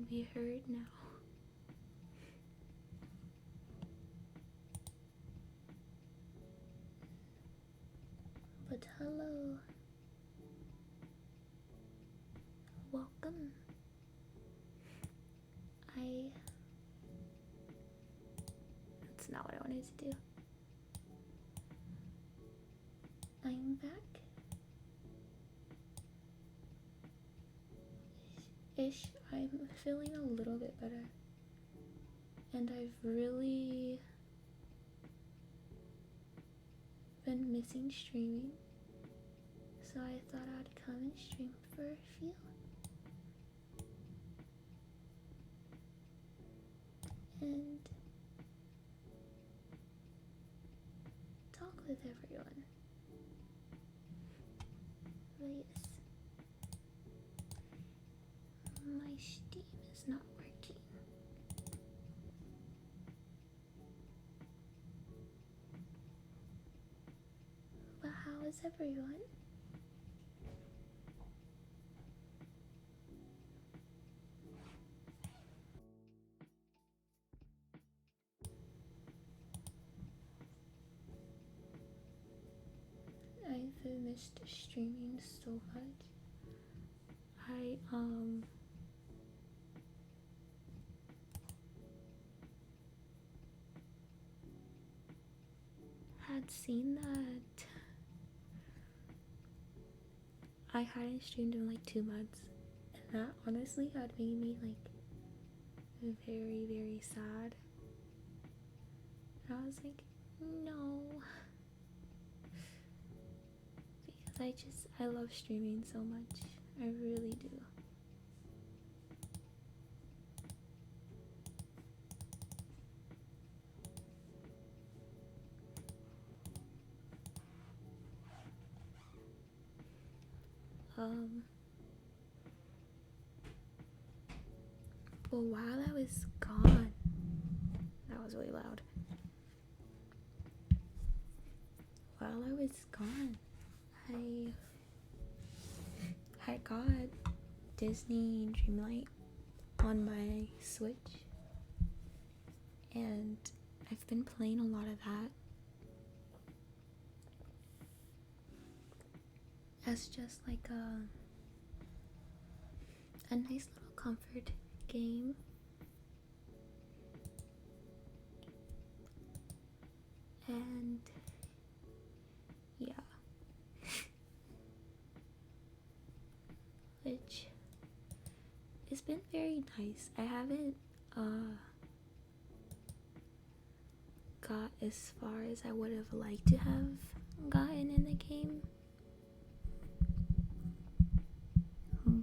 be heard now. But hello. Welcome. That's not what I wanted to do. I'm back. Ish. I'm feeling a little bit better. And I've really been missing streaming. So I thought I'd come and stream for a few. And talk with everyone. But yes, my Steam is not working. But how is everyone? I've missed streaming so much. I had seen that I hadn't streamed in like 2 months, and that honestly had made me like very, very sad. And I was like, no, because I love streaming so much. I really do. But while I was gone, that was really loud. While I was gone, I got Disney Dreamlight on my Switch, and I've been playing a lot of that as just like a nice little comfort game. And yeah, which has been very nice. I haven't got as far as I would have liked to have gotten in the game,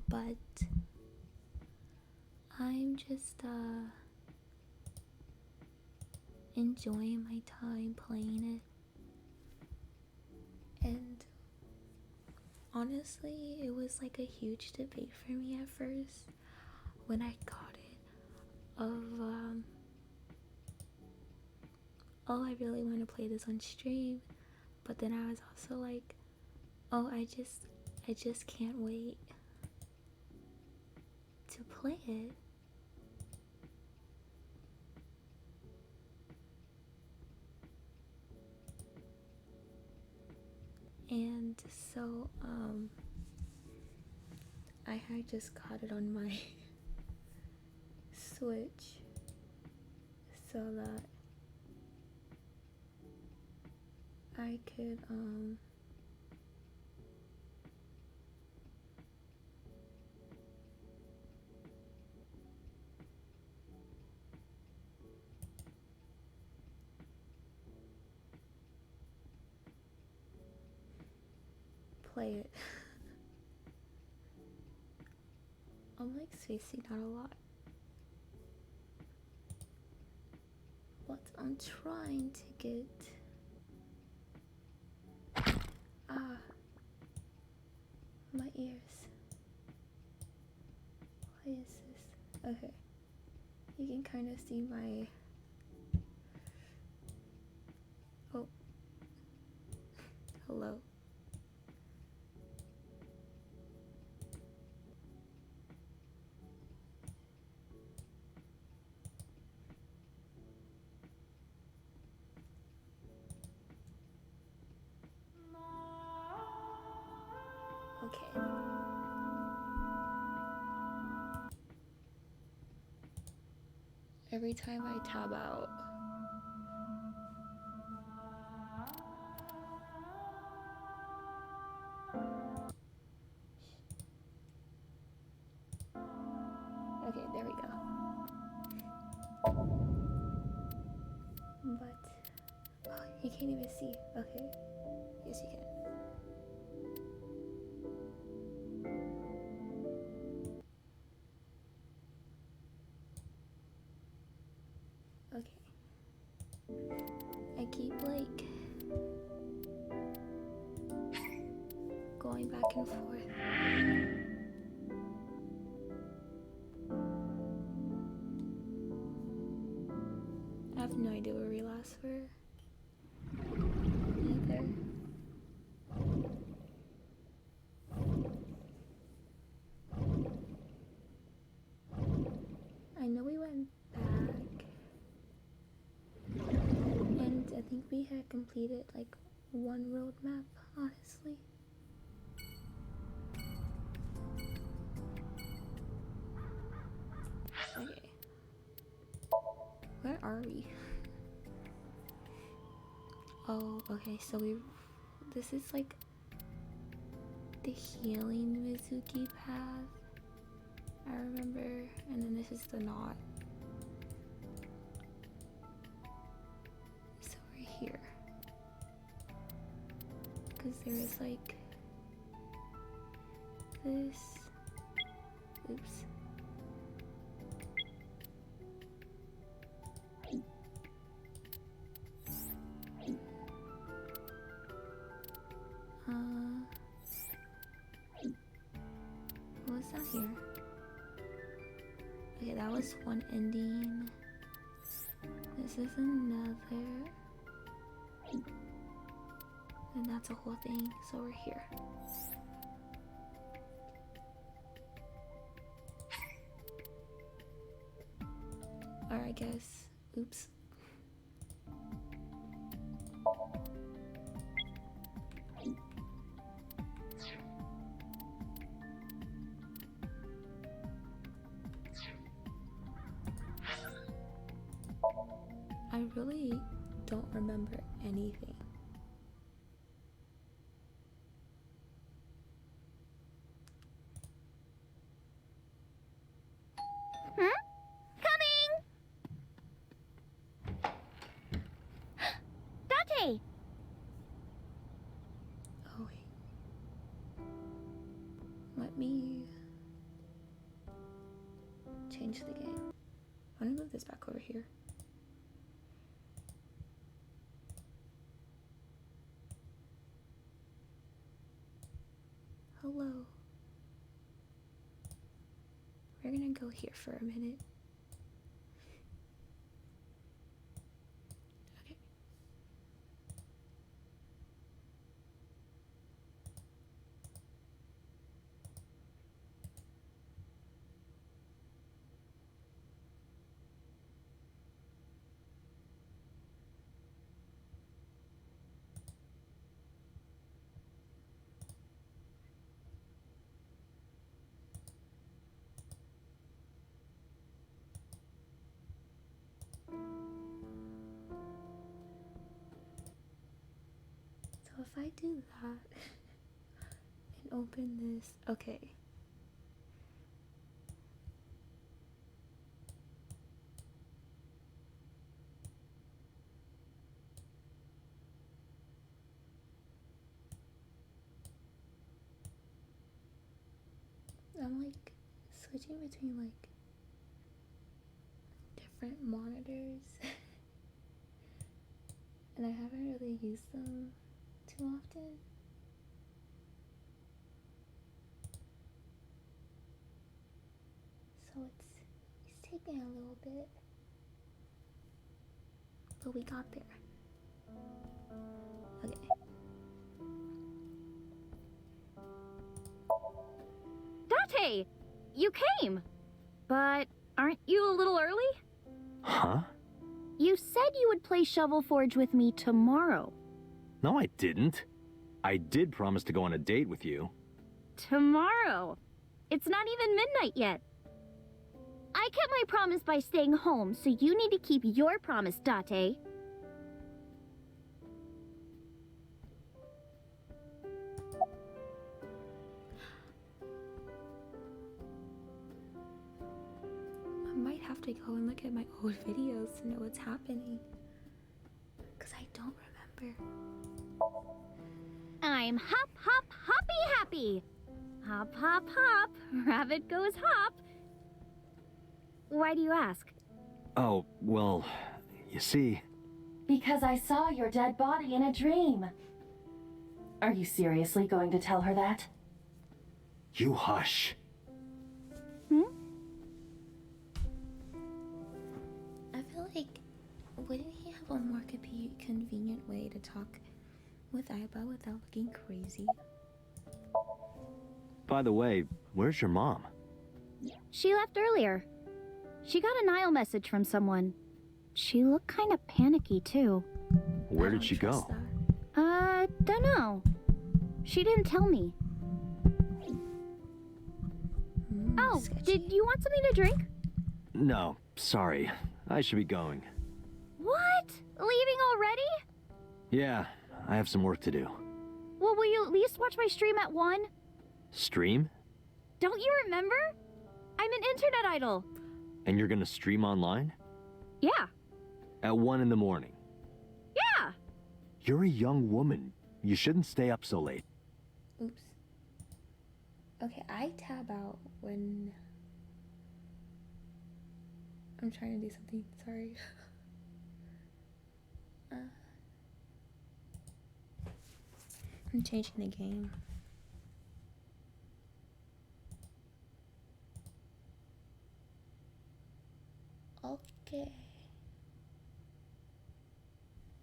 but I'm just enjoying my time playing it. And honestly, it was like a huge debate for me at first when I got it of oh, I really want to play this on stream, but then I was also like, oh, I just can't wait to play it. And so I had just got it on my Switch so that I could play it. I'm like spacing out a lot, but I'm trying to get my ears. Why is this? Okay, you can kind of see my hello. Okay. Every time I tab out. Okay, there we go. But, oh, you can't even see. Okay. Yes, you can. Okay. I keep like going back and forth. I have no idea where we last were. Either. I know we went back. And I think we had completed like one road map, honestly. Okay. Where are we? Oh, okay, so this is like the healing Mizuki path, I remember, and then this is the knot. So we're here. Because there is like this. Oops. What was that here? Okay, that was one ending. This is another. And that's a whole thing, so we're here. Or I guess, oops. I really don't remember anything. Oh wait. Let me change the game. I'm gonna move this back over here. Hello. We're gonna go here for a minute. Okay. So if I do that and open this, okay. I'm like switching between like different monitors and I haven't really used them too often. So it's taking a little bit, but we got there. Okay. Date, you came, but aren't you a little early? Huh? You said you would play Shovel Forge with me tomorrow. No, I didn't. I did promise to go on a date with you. Tomorrow. It's not even midnight yet. I kept my promise by staying home, so you need to keep your promise, Date. I might have to go and look at my old videos to know what's happening. Because I don't remember. I'm hop, hop, hoppy happy. Hop, hop, hop. Rabbit goes hop. Why do you ask? Oh, well, you see... Because I saw your dead body in a dream. Are you seriously going to tell her that? You hush. I feel like, wouldn't he have a more convenient way to talk with Aiba without looking crazy? By the way, where's your mom? She left earlier. She got a Nile message from someone. She looked kind of panicky, too. Where I did don't she trust go? that. Dunno. She didn't tell me. Oh, Sketchy. did you want something to drink? No, sorry. I should be going. What? Leaving already? Yeah, I have some work to do. Well, will you at least watch my stream at 1? Stream? Don't you remember? I'm an internet idol. And you're gonna stream online? Yeah. At 1 in the morning? Yeah. You're a young woman. You shouldn't stay up so late. Oops. Okay, I tab out when I'm trying to do something. Sorry. I'm changing the game. Okay.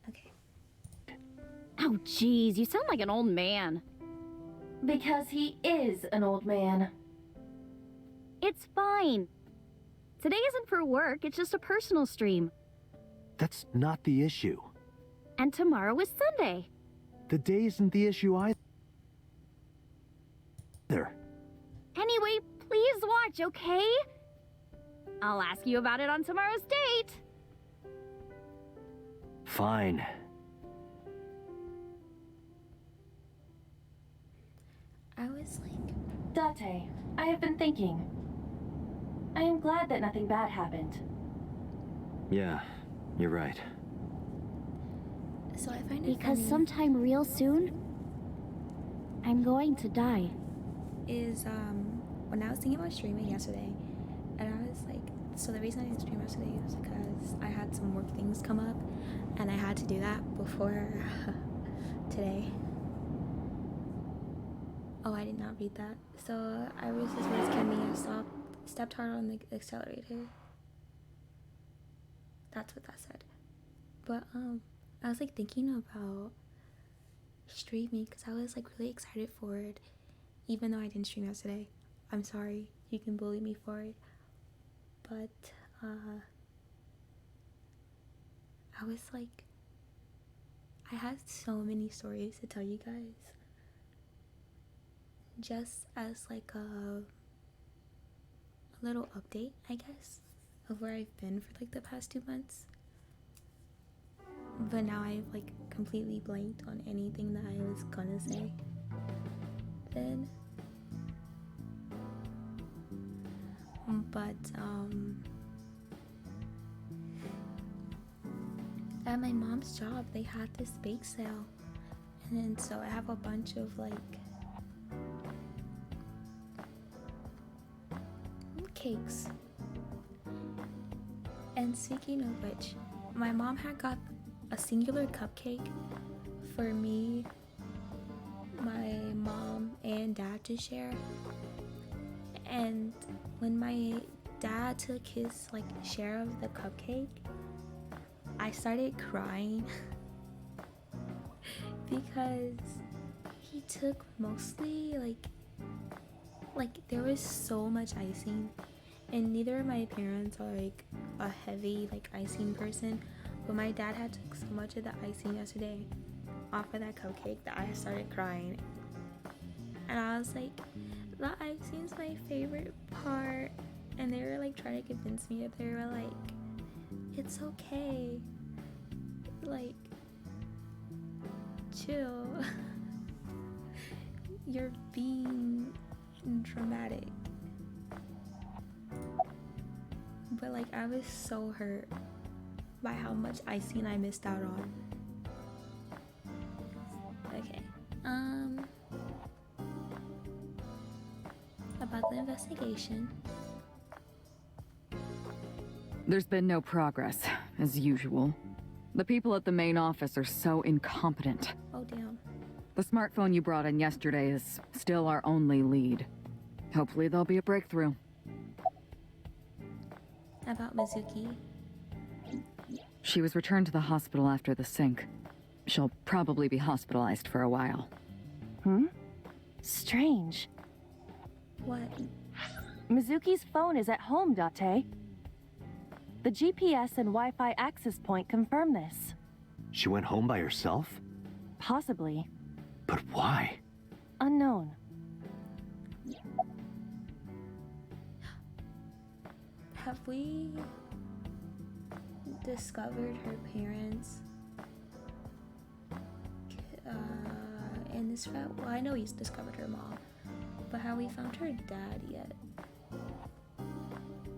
Okay. Oh, jeez, you sound like an old man. Because he is an old man. It's fine. Today isn't for work, it's just a personal stream. That's not the issue. And tomorrow is Sunday. The day isn't the issue either. Anyway, please watch, okay? I'll ask you about it on tomorrow's date. Fine. I was like, Date, I have been thinking. I am glad that nothing bad happened. Yeah, you're right. so I find it Because funny sometime real soon, I'm going to die. is when I was thinking about streaming yesterday, and I was like, so the reason I didn't stream yesterday was because I had some work things come up, and I had to do that before today. Oh, I did not read that. So I was just asking me, I stepped hard on the accelerator. That's what that said. But I was like thinking about streaming because I was like really excited for it, even though I didn't stream yesterday. I'm sorry, you can bully me for it, but I was like, I had so many stories to tell you guys, just as like a little update, I guess, of where I've been for like the past 2 months. But now I've like completely blanked on anything that I was gonna say then. But at my mom's job they had this bake sale, and then so I have a bunch of like cakes. And speaking of which, my mom had got a singular cupcake for me, my mom, and dad to share. And when my dad took his like share of the cupcake, I started crying because he took mostly like there was so much icing, and neither of my parents are like a heavy like icing person, but my dad had took so much of the icing yesterday off of that cupcake that I started crying. And I was like, the ice scene's my favorite part. And they were like trying to convince me that they were like, it's okay. Like, chill. You're being dramatic. But like, I was so hurt by how much ice scene I missed out on. Okay. About the investigation. There's been no progress, as usual. The people at the main office are so incompetent. Oh damn. The smartphone you brought in yesterday is still our only lead. Hopefully there'll be a breakthrough. About Mizuki. She was returned to the hospital after the sync. She'll probably be hospitalized for a while. Strange. What? Mizuki's phone is at home, Date. The GPS and Wi-Fi access point confirm this. She went home by herself? Possibly. But why? Unknown. Have we discovered her parents in this route? Well, I know he's discovered her mom, but have we found her dad yet?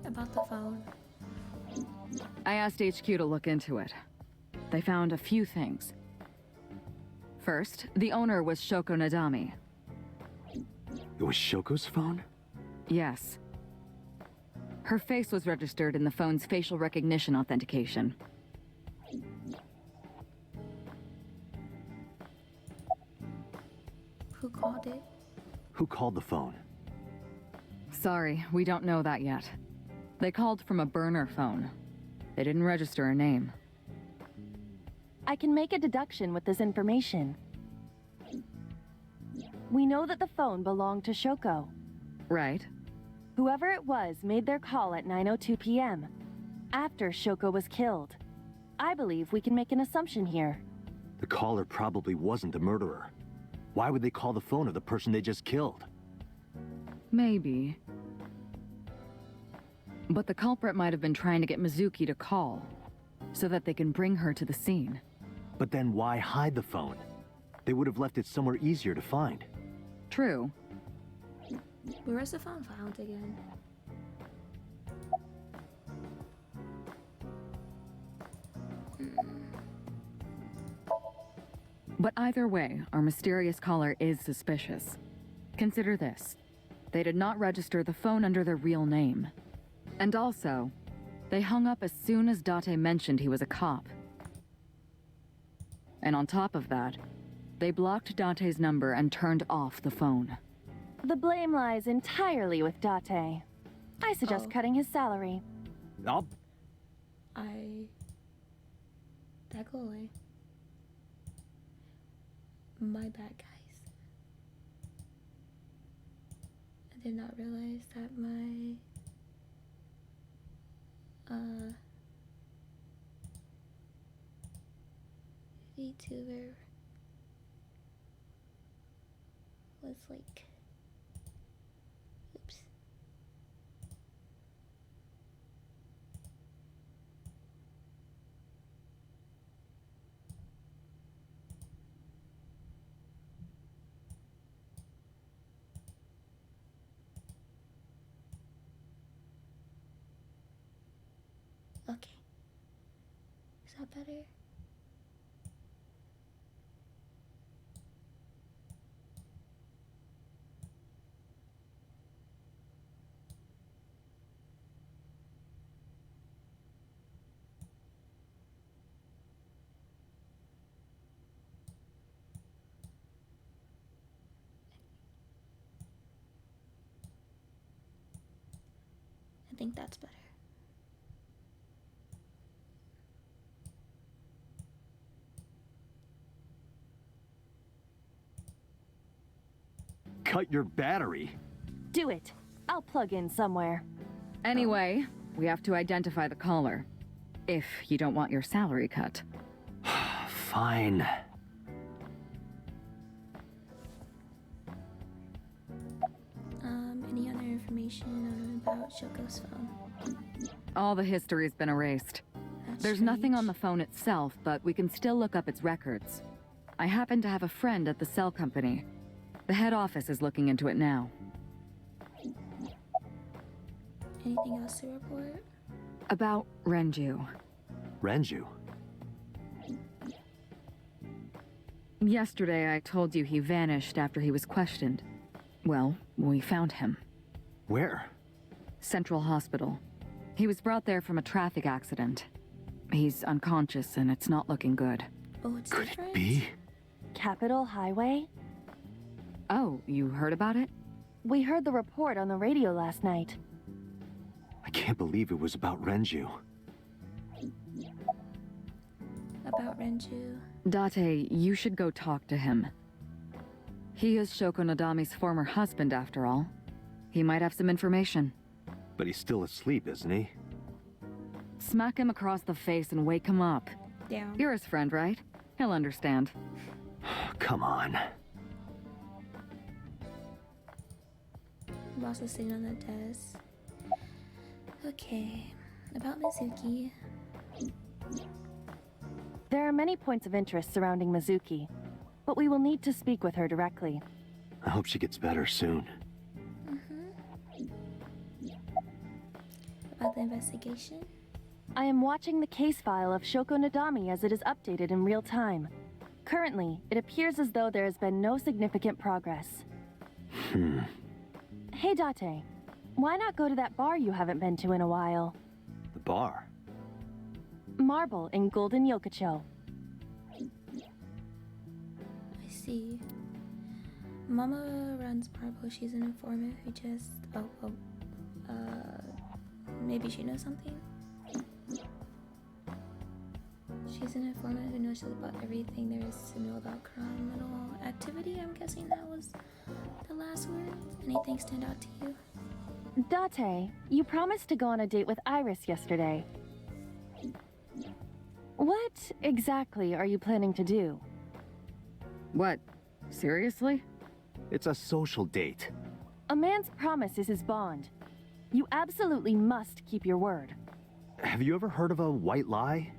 About the phone. I asked HQ to look into it. They found a few things. First, the owner was Shoko Nadami. It was Shoko's phone? Yes. Her face was registered in the phone's facial recognition authentication. Who called it? Who called the phone? Sorry, we don't know that yet. They called from a burner phone. They didn't register a name. I can make a deduction with this information. We know that the phone belonged to Shoko. Right. Whoever it was made their call at 9:02 p.m. after Shoko was killed. I believe we can make an assumption here. The caller probably wasn't the murderer. Why would they call the phone of the person they just killed? Maybe. But the culprit might have been trying to get Mizuki to call, so that they can bring her to the scene. But then why hide the phone? They would have left it somewhere easier to find. True. Where was the phone found again? But either way, our mysterious caller is suspicious. Consider this. They did not register the phone under their real name. And also, they hung up as soon as Date mentioned he was a cop. And on top of that, they blocked Date's number and turned off the phone. The blame lies entirely with Date. I suggest Oh. cutting his salary. I'll... That go away. My bad, guys. I did not realize that my VTuber was like, oops. Okay. Is that better? I think that's better. Cut your battery? Do it. I'll plug in somewhere. Anyway, we have to identify the caller. If you don't want your salary cut. Fine. information about Shoko's phone. All the history's been erased. That's There's nothing on strange. the phone itself, but we can still look up its records. I happen to have a friend at the cell company. The head office is looking into it now. Anything else to report? About Renju. Renju? Yesterday I told you he vanished after he was questioned. Well, we found him. Where? Central Hospital. He was brought there from a traffic accident. He's unconscious and it's not looking good. Oh, it's Could different? it be? Capitol Highway? Oh, you heard about it? We heard the report on the radio last night. I can't believe it was about Renju. About Renju. Date, you should go talk to him. He is Shoko Nadami's former husband, after all. He might have some information. But he's still asleep, isn't he? Smack him across the face and wake him up. Down. You're his friend, right? He'll understand. Come on. I'm also sitting on the desk. Okay. About Mizuki. There are many points of interest surrounding Mizuki, but we will need to speak with her directly. I hope she gets better soon. About the investigation. I am watching the case file of Shoko Nadami as it is updated in real time. Currently, it appears as though there has been no significant progress. Hey Date, why not go to that bar you haven't been to in a while? The bar? Marble in Golden Yokocho. I see. Mama runs Marble. She's an informant who just... maybe she knows something? She's an informant who knows about everything there is to know about criminal activity. I'm guessing that was the last word. Anything stand out to you? Date, you promised to go on a date with Iris yesterday. What exactly are you planning to do? What? Seriously? It's a social date. A man's promise is his bond. You absolutely must keep your word. Have you ever heard of a white lie?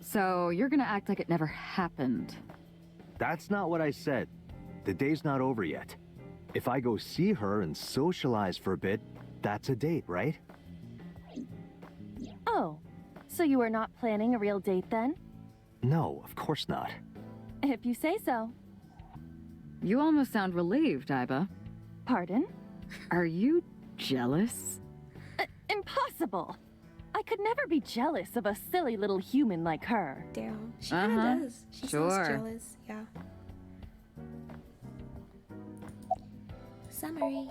So, you're gonna act like it never happened. That's not what I said. The day's not over yet. If I go see her and socialize for a bit, that's a date, right? Oh, so you are not planning a real date then? No, of course not. If you say so. You almost sound relieved, Iba. Pardon? Are you jealous? Impossible! I could never be jealous of a silly little human like her. Damn. She kinda Uh-huh. does. She Sure. sounds jealous. Yeah. Summary.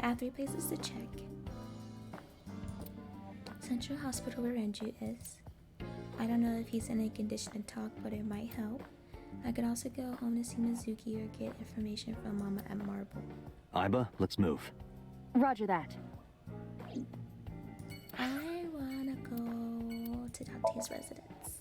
I have 3 places to check. Central Hospital where Renju is. I don't know if he's in a condition to talk, but it might help. I could also go home to see Mizuki or get information from Mama at Marble. Iba, let's move. Roger that. I wanna go to Date's residence.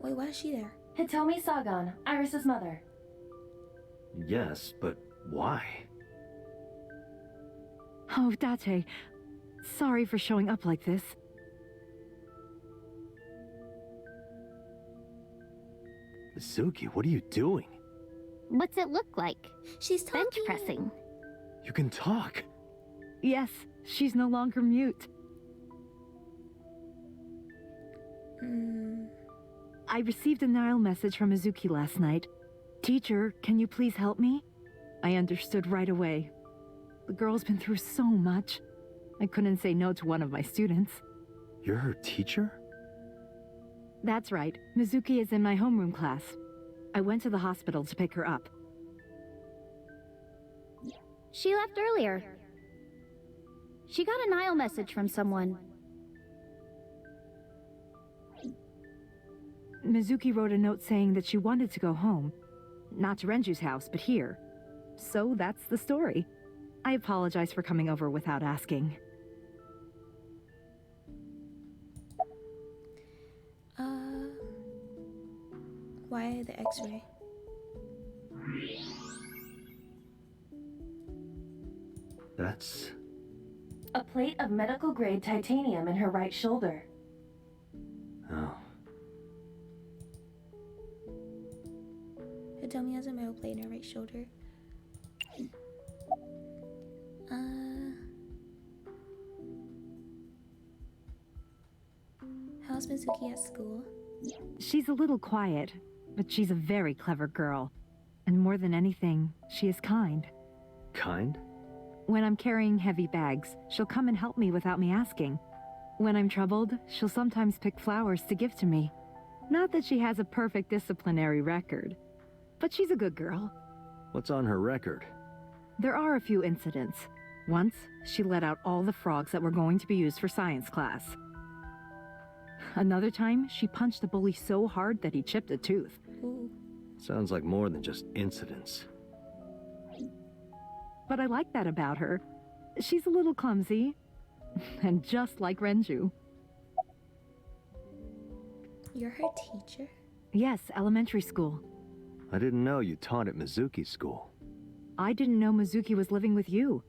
Wait, why is she there? Hitomi Sagan, Iris's mother. Yes, but why? Oh, Date. Sorry for showing up like this. Mizuki, what are you doing? What's it look like? She's talking. Bench pressing. You can talk. Yes, she's no longer mute. Hmm. I received a Nile message from Mizuki last night. Teacher, can you please help me? I understood right away. The girl's been through so much. I couldn't say no to one of my students. You're her teacher? That's right. Mizuki is in my homeroom class. I went to the hospital to pick her up. She left earlier. She got a Nile message from someone. Mizuki wrote a note saying that she wanted to go home. Not to Renju's house, but here. So that's the story. I apologize for coming over without asking. Why the x-ray? That's... A plate of medical-grade titanium in her right shoulder. Oh. Hitomi has a metal plate in her right shoulder. How's Mizuki at school? She's a little quiet, but she's a very clever girl. And more than anything, she is kind. Kind? When I'm carrying heavy bags, she'll come and help me without me asking. When I'm troubled, she'll sometimes pick flowers to give to me. Not that she has a perfect disciplinary record, but she's a good girl. What's on her record? There are a few incidents. Once, she let out all the frogs that were going to be used for science class. Another time, she punched a bully so hard that he chipped a tooth. Ooh. Sounds like more than just incidents. But I like that about her. She's a little clumsy. And just like Renju. You're her teacher? Yes, elementary school. I didn't know you taught at Mizuki School. I didn't know Mizuki was living with you.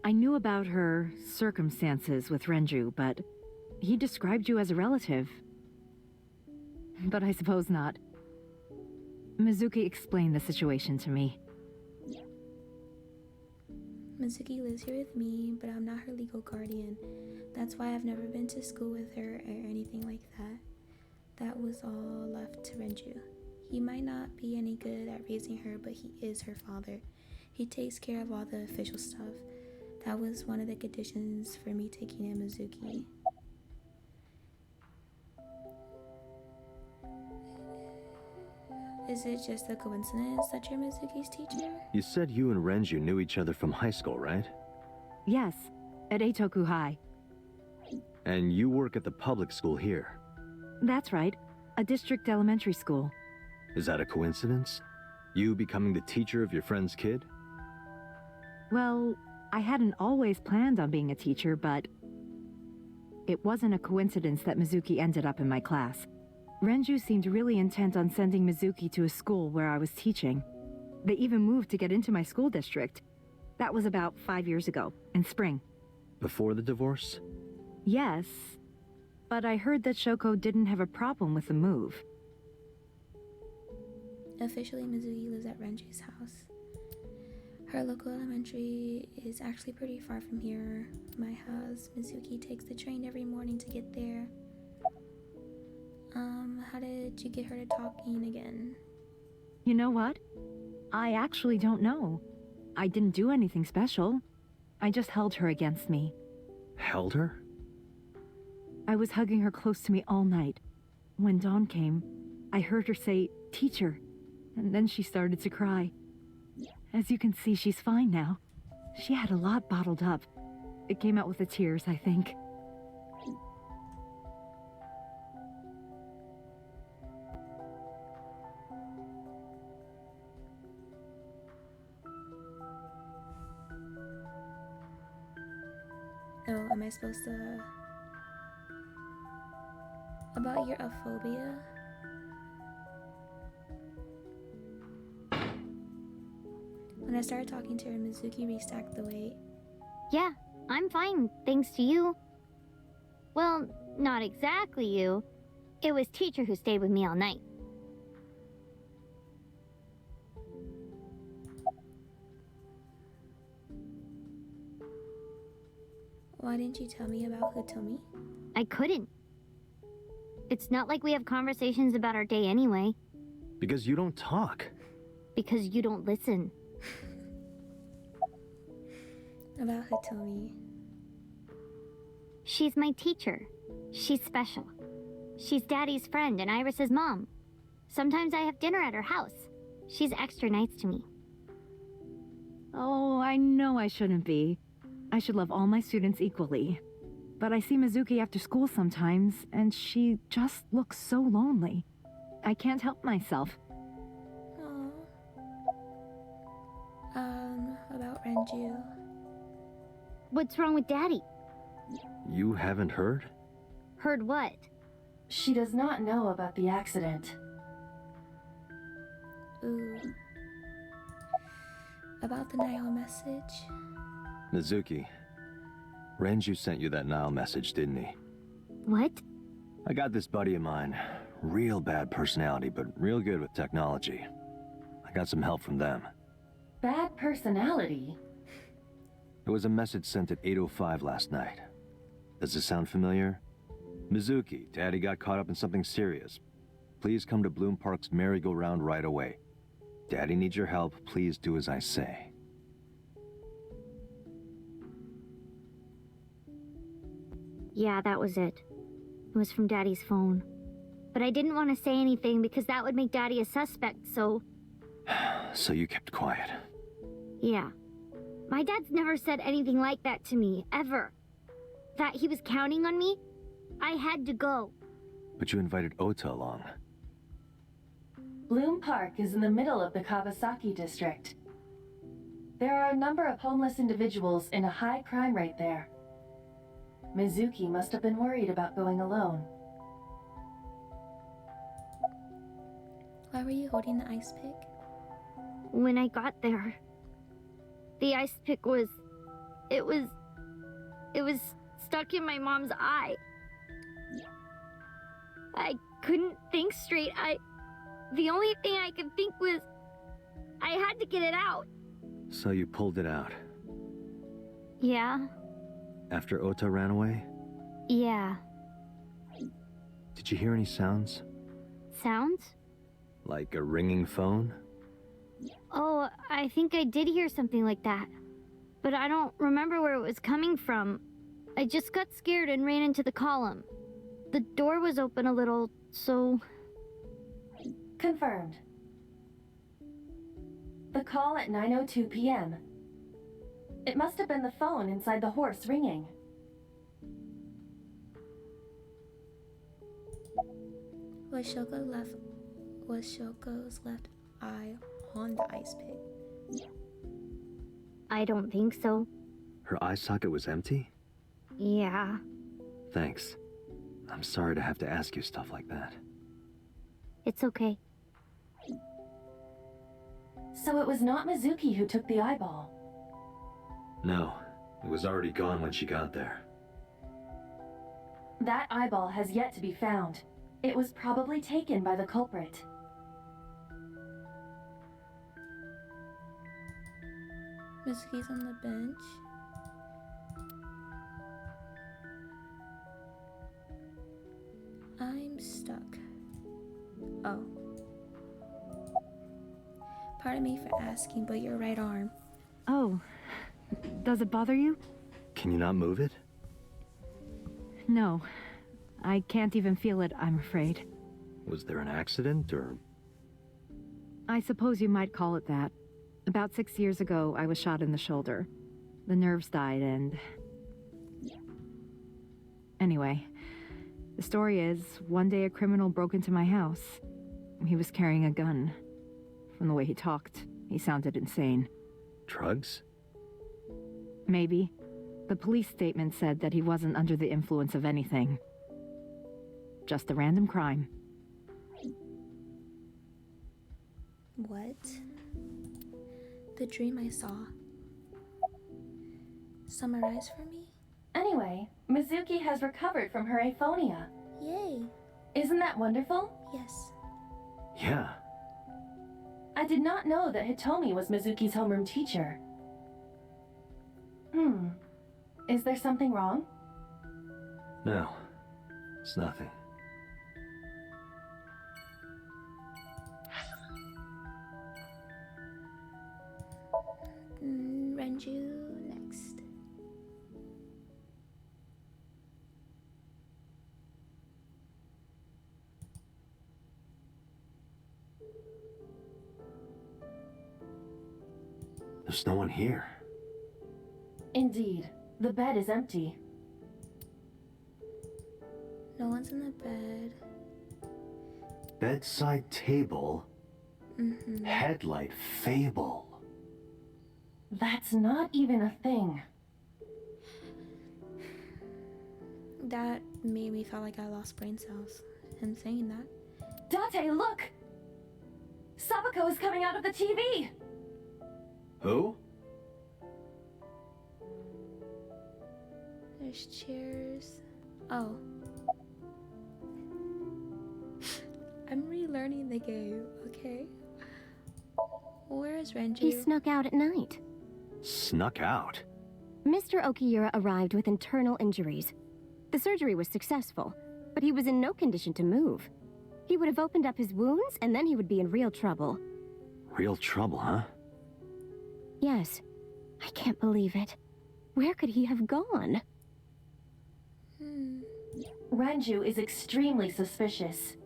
I knew about her circumstances with Renju, but he described you as a relative. But I suppose not. Mizuki explained the situation to me. Mizuki lives here with me, but I'm not her legal guardian. That's why I've never been to school with her or anything like that. That was all left to Renju. He might not be any good at raising her, but he is her father. He takes care of all the official stuff. That was one of the conditions for me taking in Mizuki. Is it just a coincidence that you're Mizuki's teacher? You said you and Renju knew each other from high school, right? Yes, at Eitoku High. And you work at the public school here. That's right, a district elementary school. Is that a coincidence? You becoming the teacher of your friend's kid? Well, I hadn't always planned on being a teacher, but it wasn't a coincidence that Mizuki ended up in my class. Renju seemed really intent on sending Mizuki to a school where I was teaching. They even moved to get into my school district. That was about 5 years ago, in spring. Before the divorce? Yes, but I heard that Shoko didn't have a problem with the move. Officially, Mizuki lives at Renju's house. Her local elementary is actually pretty far from here, my house. Mizuki takes the train every morning to get there. How did you get her to talking again? You know what? I actually don't know. I didn't do anything special. I just held her against me. Held her? I was hugging her close to me all night. When dawn came, I heard her say, "Teacher," and then she started to cry. As you can see, she's fine now. She had a lot bottled up. It came out with the tears, I think. Oh, am I supposed to... About your aphobia? When I started talking to her, Mizuki restacked the weight. Yeah, I'm fine, thanks to you. Well, not exactly you. It was teacher who stayed with me all night. Why didn't you tell me about Hitomi? I couldn't. It's not like we have conversations about our day anyway, Because you don't talk. because you don't listen. About Hitomi. She's my teacher. She's special. She's Daddy's friend and Iris's mom. Sometimes I have dinner at her house. She's extra nice to me. Oh, I know I shouldn't be. I should love all my students equally. But I see Mizuki after school sometimes, and she just looks so lonely. I can't help myself. Aww. Renju. What's wrong with Daddy? You haven't heard? Heard what? She does not know about the accident. Ooh. About the Nile message? Mizuki, Renju sent you that Nile message, didn't he? What? I got this buddy of mine. Real bad personality, but real good with technology. I got some help from them. Bad personality? There was a message sent at 8:05 last night. Does this sound familiar? Mizuki, Daddy got caught up in something serious. Please come to Bloom Park's merry-go-round right away. Daddy needs your help. Please do as I say. Yeah, that was it. It was from Daddy's phone. But I didn't want to say anything because that would make Daddy a suspect, so... So you kept quiet. Yeah. My dad's never said anything like that to me, ever. That he was counting on me? I had to go. But you invited Ota along. Bloom Park is in the middle of the Kawasaki district. There are a number of homeless individuals in a high crime rate there. Mizuki must have been worried about going alone. Why were you holding the ice pick? When I got there, the ice pick was... It was stuck in my mom's eye. I couldn't think straight. The only thing I could think was... I had to get it out. So you pulled it out. Yeah. After Ota ran away? Yeah. Did you hear any sounds? Sounds? Like a ringing phone? Oh, I think I did hear something like that. But I don't remember where it was coming from. I just got scared and ran into the column. The door was open a little, so... Confirmed. The call at 9:02 p.m. It must have been the phone inside the horse ringing. Was Shoko's left eye on the ice pick? I don't think so. Her eye socket was empty? Yeah. Thanks. I'm sorry to have to ask you stuff like that. It's okay. So it was not Mizuki who took the eyeball. No, it was already gone when she got there. That eyeball has yet to be found. It was probably taken by the culprit. Mizuki's on the bench. I'm stuck. Oh. Pardon me for asking, but your right arm. Oh, does it bother you? Can you not move it? No. I can't even feel it, I'm afraid. Was there an accident, or... I suppose you might call it that. About 6 years ago, I was shot in the shoulder. The nerves died and... Anyway, the story is, one day a criminal broke into my house. He was carrying a gun. From the way he talked, he sounded insane. Drugs? Maybe. The police statement said that he wasn't under the influence of anything. Just a random crime. What? The dream I saw. Summarize for me? Anyway, Mizuki has recovered from her aphonia. Yay! Isn't that wonderful? Yes. Yeah. I did not know that Hitomi was Mizuki's homeroom teacher. Is there something wrong? No. It's nothing. Renju next. There's no one here. Indeed. The bed is empty. No one's in the bed. Bedside table. Headlight fable. That's not even a thing. That made me feel like I lost brain cells. Him saying that. Date, look! Sabako is coming out of the TV! Who? There's chairs. Oh. I'm relearning the game, okay? Where is Renju? He snuck out at night. Snuck out? Mr. Okiyura arrived with internal injuries. The surgery was successful, but he was in no condition to move. He would have opened up his wounds, and then he would be in real trouble. Real trouble, huh? Yes. I can't believe it. Where could he have gone? Renju is extremely suspicious.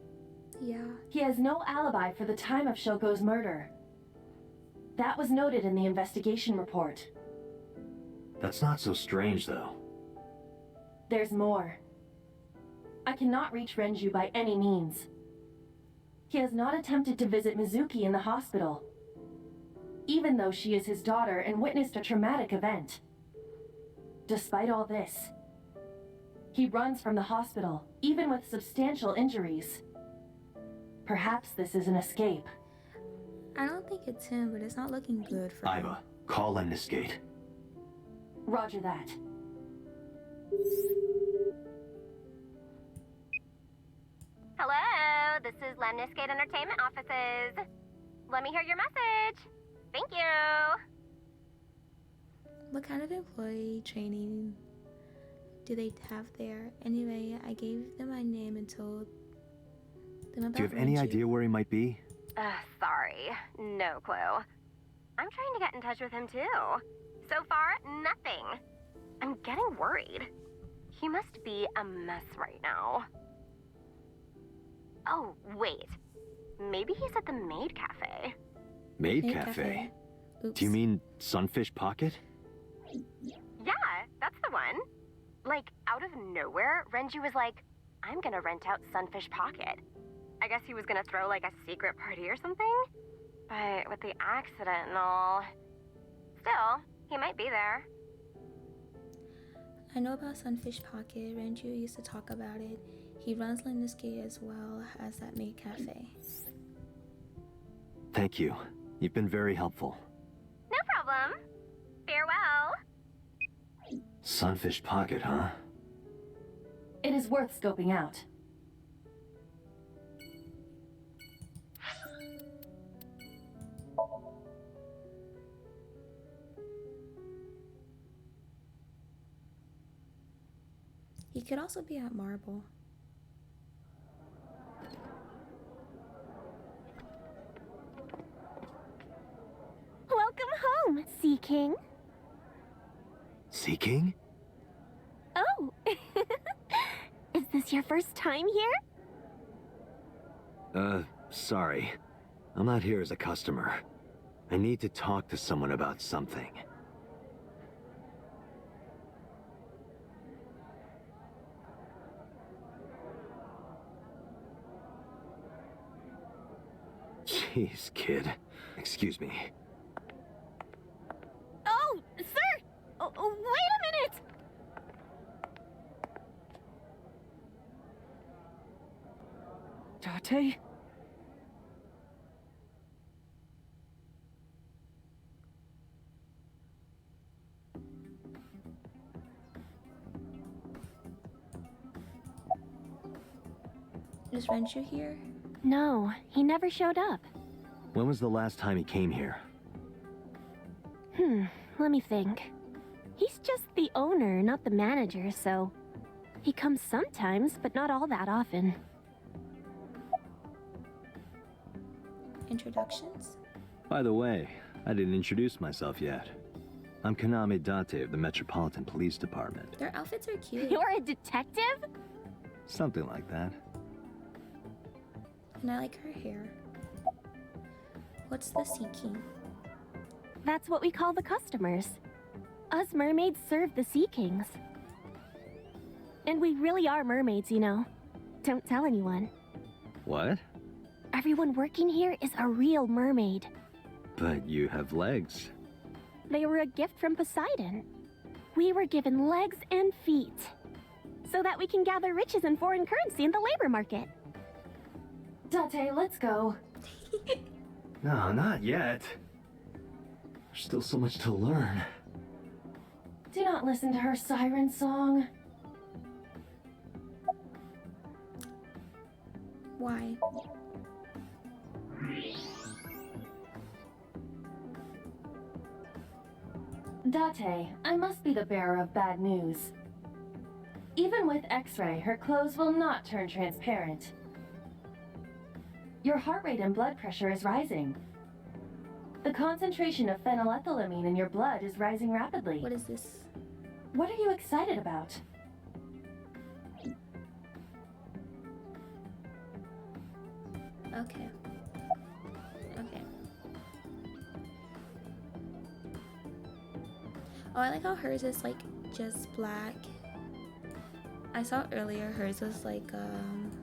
Yeah. He has no alibi for the time of Shoko's murder. That was noted in the investigation report. That's not so strange, though. There's more. I cannot reach Renju by any means. He has not attempted to visit Mizuki in the hospital, even though she is his daughter and witnessed a traumatic event. Despite all this, he runs from the hospital, even with substantial injuries. Perhaps this is an escape. I don't think it's him, but it's not looking good for him. Iva, call Lemniscate. Roger that. Hello, this is Lemniscate Entertainment Offices. Let me hear your message. Thank you. What kind of employee training do they have there? Anyway, I gave them my name and told them about Do you have any Renju. idea where he might be? Sorry, no clue. I'm trying to get in touch with him too. So far, nothing. I'm getting worried. He must be a mess right now. Oh, wait. Maybe he's at the Maid Cafe. Maid Maid Cafe? Oops. Do you mean Sunfish Pocket? Yeah, that's the one. Like, out of nowhere, Renju was like, I'm gonna rent out Sunfish Pocket. I guess he was gonna throw, like, a secret party or something? But with the accident and all... Still, he might be there. I know about Sunfish Pocket. Renju used to talk about it. He runs Lemniscate as well as that Maid Cafe. Thank you. You've been very helpful. No problem. Farewell. Sunfish Pocket, huh? It is worth scoping out. He could also be at Marble. Welcome home, Sea King. Sea King? Oh, is this your first time here? Sorry. I'm not here as a customer. I need to talk to someone about something. Jeez, kid. Excuse me. Oh, sir! Oh, wait a minute! Date? Is Renju here? No, he never showed up. When was the last time he came here? Let me think. He's just the owner, not the manager, so... He comes sometimes, but not all that often. Introductions? By the way, I didn't introduce myself yet. I'm Kaname Date of the Metropolitan Police Department. Their outfits are cute. You're a detective? Something like that. And I like her hair. What's the Sea King? That's what we call the customers. Us mermaids serve the Sea Kings. And we really are mermaids, you know. Don't tell anyone. What? Everyone working here is a real mermaid. But you have legs. They were a gift from Poseidon. We were given legs and feet, so that we can gather riches in foreign currency in the labor market. Date, let's go. No, not yet. There's still so much to learn. Do not listen to her siren song. Why? Date, I must be the bearer of bad news. Even with X-ray, her clothes will not turn transparent. Your heart rate and blood pressure is rising. The concentration of phenylethylamine in your blood is rising rapidly. What is this? What are you excited about? Okay. Okay. Oh, I like how hers is like just black. I saw earlier hers was like,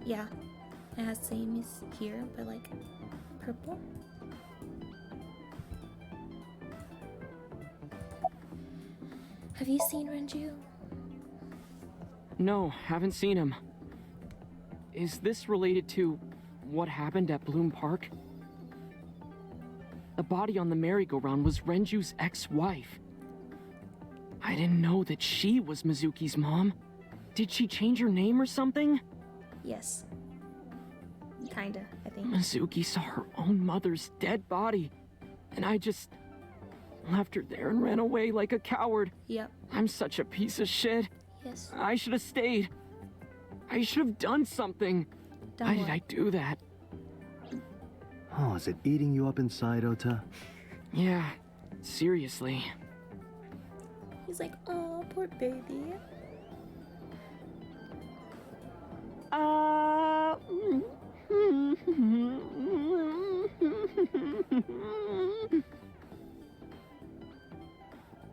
yeah. It has same as here, but like purple. Have you seen Renju? No, haven't seen him. Is this related to what happened at Bloom Park? The body on the merry-go-round was Renju's ex-wife. I didn't know that she was Mizuki's mom. Did she change her name or something? Yes. Kinda, I think. Mizuki saw her own mother's dead body, and I just left her there and ran away like a coward. Yep. I'm such a piece of shit. Yes. I should have stayed. I should have done something. Done Why what? did I do that? Oh, is it eating you up inside, Ota? Yeah, seriously. He's like, oh, poor baby.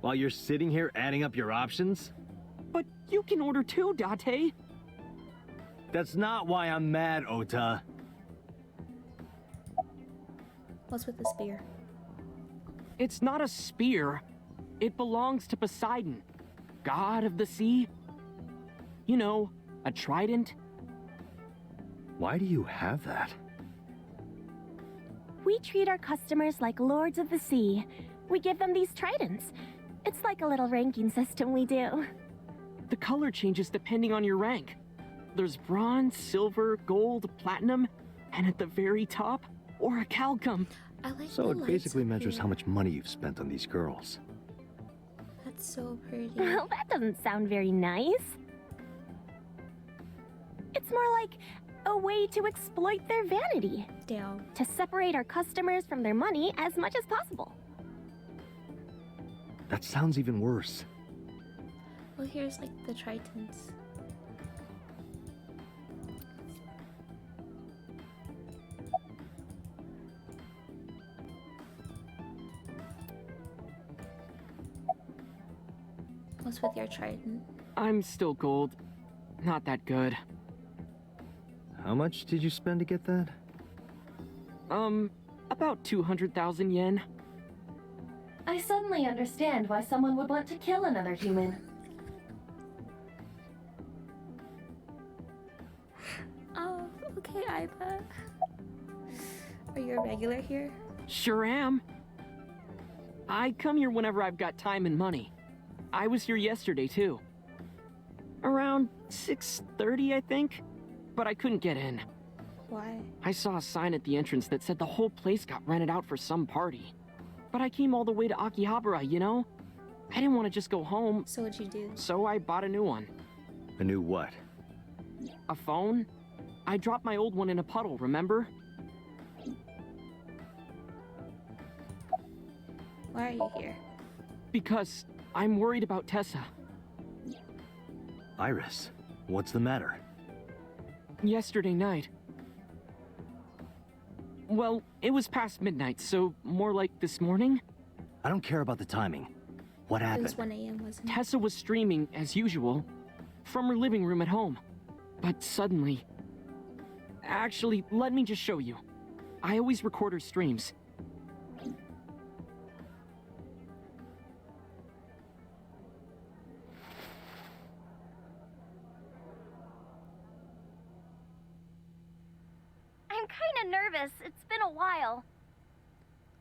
While you're sitting here adding up your options? But you can order too, Date. That's not why I'm mad, Ota. What's with the spear? It's not a spear. It belongs to Poseidon, god of the sea. You know, a trident. Why do you have that? We treat our customers like lords of the sea. We give them these tridents. It's like a little ranking system we do. The color changes depending on your rank. There's bronze, silver, gold, platinum, and at the very top, orichalcum. I like So the it lights basically up measures here. how much money you've spent on these girls. That's so pretty. Well, that doesn't sound very nice. It's more like a way to exploit their vanity, Damn. to separate our customers from their money as much as possible. That sounds even worse. Well, here's like the tritons. What's with your trident? I'm still gold. Not that good. How much did you spend to get that? About 200,000 yen. I suddenly understand why someone would want to kill another human. Oh, okay, Aiba. Are you a regular here? Sure am. I come here whenever I've got time and money. I was here yesterday, too. Around 6:30, I think. But I couldn't get in. Why? I saw a sign at the entrance that said the whole place got rented out for some party. But I came all the way to Akihabara, you know? I didn't want to just go home, So what'd you do? so I bought a new one. A new what? A phone? I dropped my old one in a puddle, remember? Why are you here? Because I'm worried about Tessa. Iris, what's the matter? Yesterday night. Well, it was past midnight, so more like this morning. I don't care about the timing. What It happened? was 1 a.m., wasn't it? Tessa was streaming, as usual, from her living room at home. But suddenly... Actually, let me just show you. I always record her streams.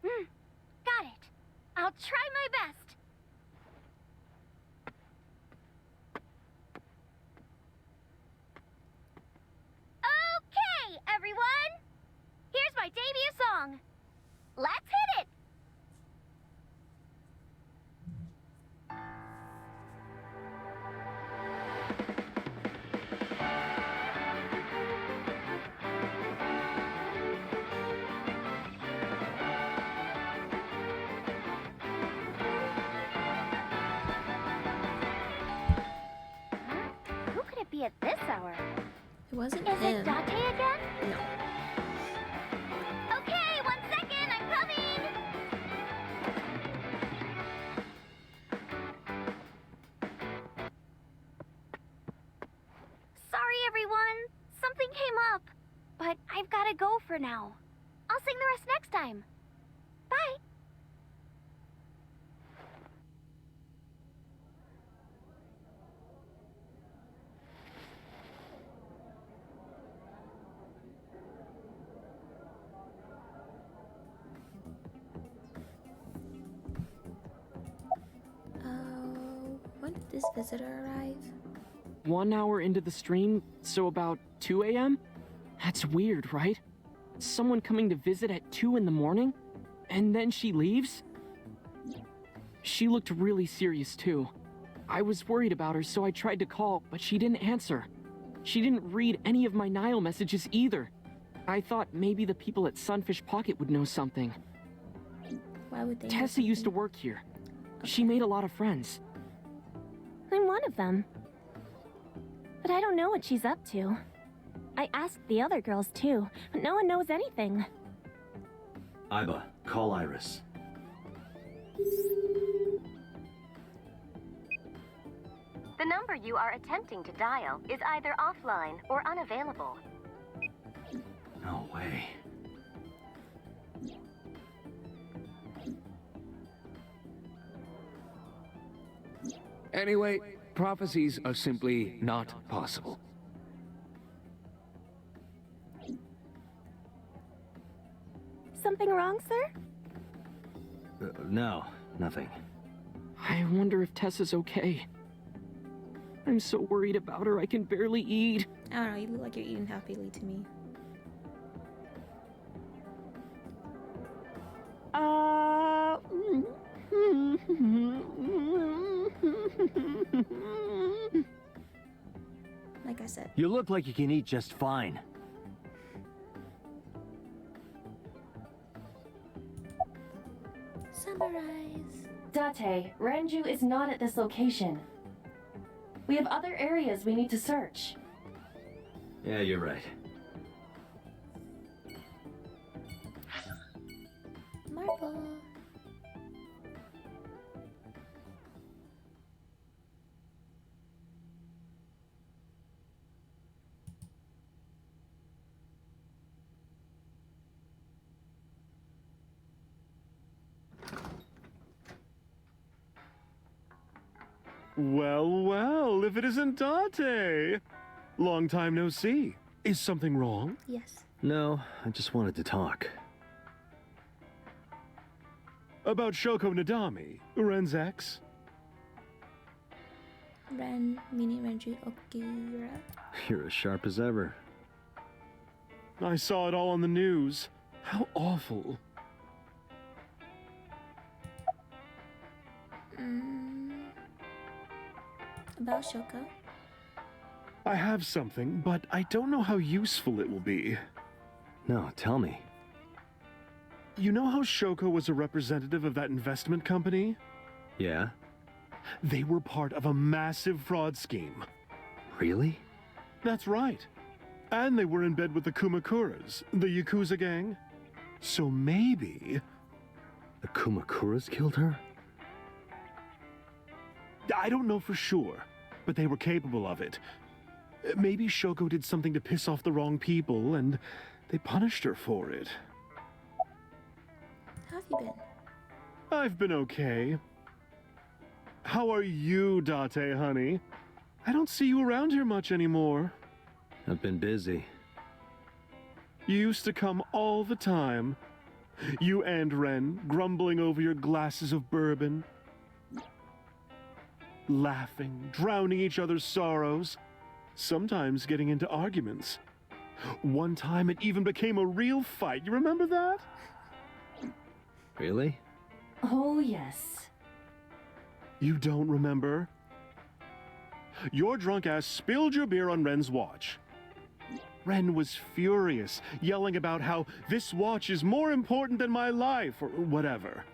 Got it. I'll try my best. Okay, everyone! Here's my debut song. Let's hit it! Who could it be at this hour? It wasn't Is him. it Date again? No. Okay, 1 second, I'm coming! Sorry, everyone. Something came up. But I've gotta go for now. I'll sing the rest next time. Bye. When did this visitor arrive? 1 hour into the stream, so about 2 a.m.? That's weird, right? Someone coming to visit at 2 in the morning? And then she leaves? She looked really serious, too. I was worried about her, so I tried to call, but she didn't answer. She didn't read any of my Nile messages either. I thought maybe the people at Sunfish Pocket would know something. Why would they? know Tessa used to something? work here. She made a lot of friends. I'm one of them. But I don't know what she's up to. I asked the other girls too, but no one knows anything. Iba, call Iris. The number you are attempting to dial is either offline or unavailable. No way. Anyway, prophecies are simply not possible. Something wrong, sir? No, nothing. I wonder if Tessa's okay. I'm so worried about her, I can barely eat. I don't know. You look like you're eating happily to me. Like I said. You look like you can eat just fine. Summarize. Date, Renju is not at this location. We have other areas we need to search. Yeah, you're right. Marble. Well, well, if it isn't Date! Long time no see. Is something wrong? Yes. No, I just wanted to talk. About Shoko Nadami, Ren's ex? Ren, meaning Renju Okira. You're as sharp as ever. I saw it all on the news. How awful. About Shoko. I have something, but I don't know how useful it will be. No, tell me. You know how Shoko was a representative of that investment company? Yeah? They were part of a massive fraud scheme. Really? That's right. And they were in bed with the Kumakuras, the Yakuza gang. So maybe... The Kumakuras killed her? I don't know for sure, but they were capable of it. Maybe Shoko did something to piss off the wrong people, and they punished her for it. How have you been? I've been okay. How are you, Date, honey? I don't see you around here much anymore. I've been busy. You used to come all the time. You and Ren, grumbling over your glasses of bourbon. Laughing, drowning each other's sorrows. Sometimes getting into arguments. One time it even became a real fight. You remember that? Really? Oh, yes. You don't remember? Your drunk ass spilled your beer on Ren's watch. Ren was furious, yelling about how this watch is more important than my life, or whatever.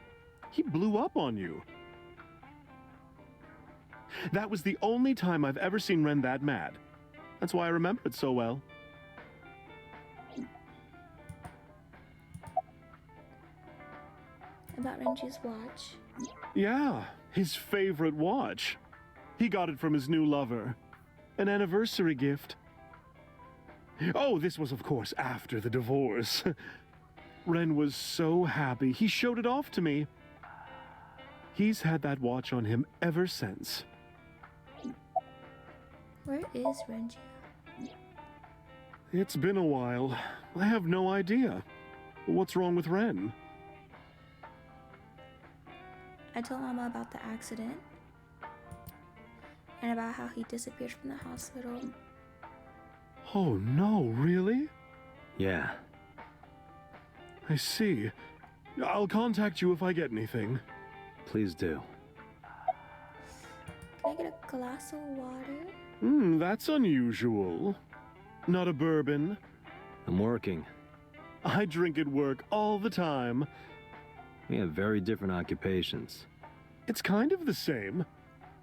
He blew up on you. That was the only time I've ever seen Ren that mad. That's why I remember it so well. About Renji's watch. Yeah, his favorite watch. He got it from his new lover. An anniversary gift. Oh, this was, of course, after the divorce. Ren was so happy. He showed it off to me. He's had that watch on him ever since. Where is Renji? It's been a while. I have no idea. What's wrong with Ren? I told Mama about the accident and about how he disappeared from the hospital. Oh no, really? Yeah. I see. I'll contact you if I get anything. Please do. Can I get a glass of water? That's unusual. Not a bourbon. I'm working. I drink at work all the time. We have very different occupations. It's kind of the same.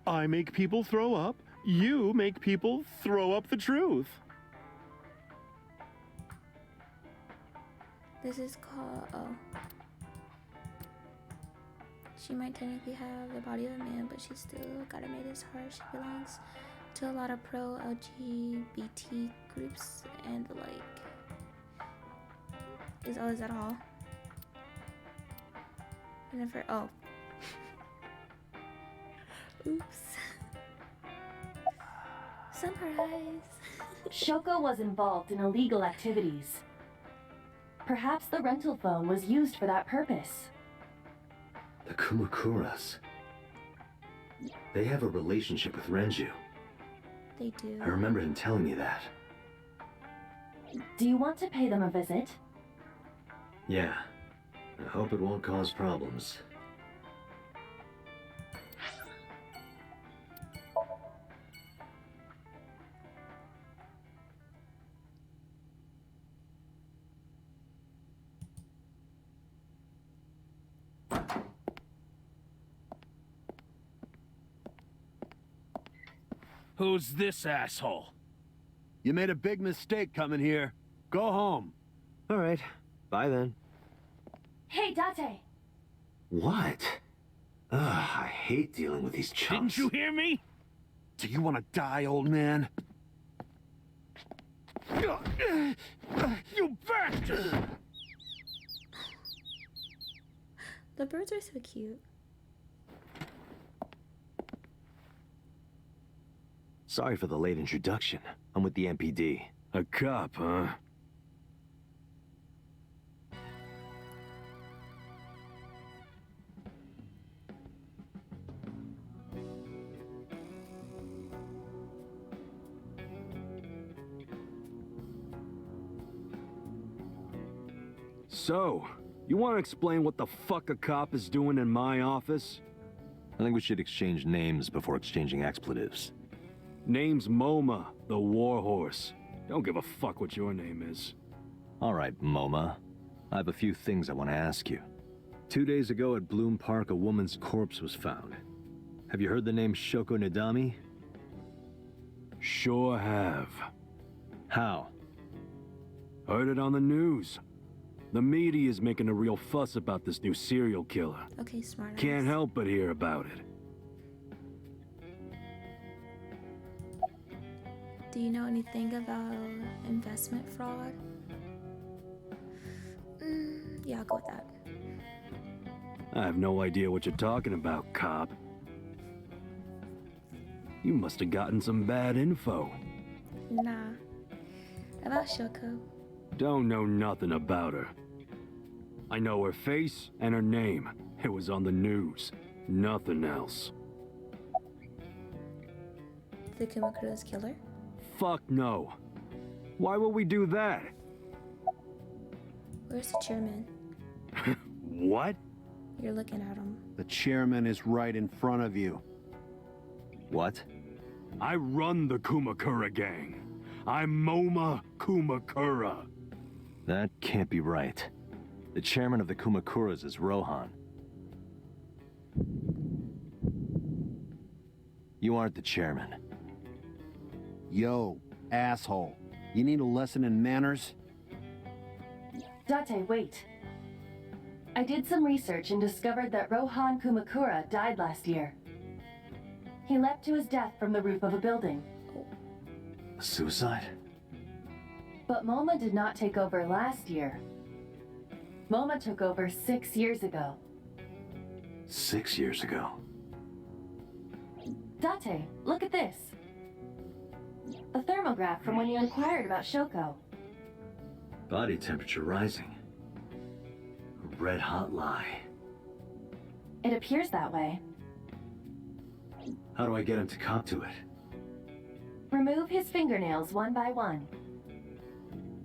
I make people throw up. You make people throw up the truth. This is called, oh. She might technically have the body of a man, but she's still got it made as hard. She belongs to a lot of pro-LGBT groups and like. Is that all? And then oh. Oops. Surprise. Shoko was involved in illegal activities. Perhaps the rental phone was used for that purpose. The Kumakuras. They have a relationship with Renju. They do. I remember him telling me that. Do you want to pay them a visit? Yeah. I hope it won't cause problems. Who's this asshole? You made a big mistake coming here. Go home. All right. Bye then. Hey, Date! What? Ugh, I hate dealing with these chumps. Didn't you hear me? Do you want to die, old man? You bastard! The birds are so cute. Sorry for the late introduction. I'm with the MPD. A cop, huh? So, you want to explain what the fuck a cop is doing in my office? I think we should exchange names before exchanging expletives. Name's MoMA, the Warhorse. Don't give a fuck what your name is. All right, MoMA. I have a few things I want to ask you. 2 days ago at Bloom Park, a woman's corpse was found. Have you heard the name Shoko Nidami? Sure have. How? Heard it on the news. The media's making a real fuss about this new serial killer. Okay, smart. Can't help but hear about it. Do you know anything about investment fraud? Yeah, I'll go with that. I have no idea what you're talking about, cop. You must have gotten some bad info. Nah. About Shoko. Don't know nothing about her. I know her face and her name. It was on the news. Nothing else. The Kumakura's killer? Fuck no. Why would we do that? Where's the chairman? What? You're looking at him. The chairman is right in front of you. What? I run the Kumakura gang. I'm Moma Kumakura. That can't be right. The chairman of the Kumakuras is Rohan. You aren't the chairman. Yo, asshole. You need a lesson in manners? Date, wait. I did some research and discovered that Rohan Kumakura died last year. He leapt to his death from the roof of a building. Suicide? But Moma did not take over last year. Moma took over 6 years ago. 6 years ago. Date, look at this. A thermograph from when you inquired about Shoko. Body temperature rising. A red-hot lie. It appears that way. How do I get him to cop to it? Remove his fingernails one by one.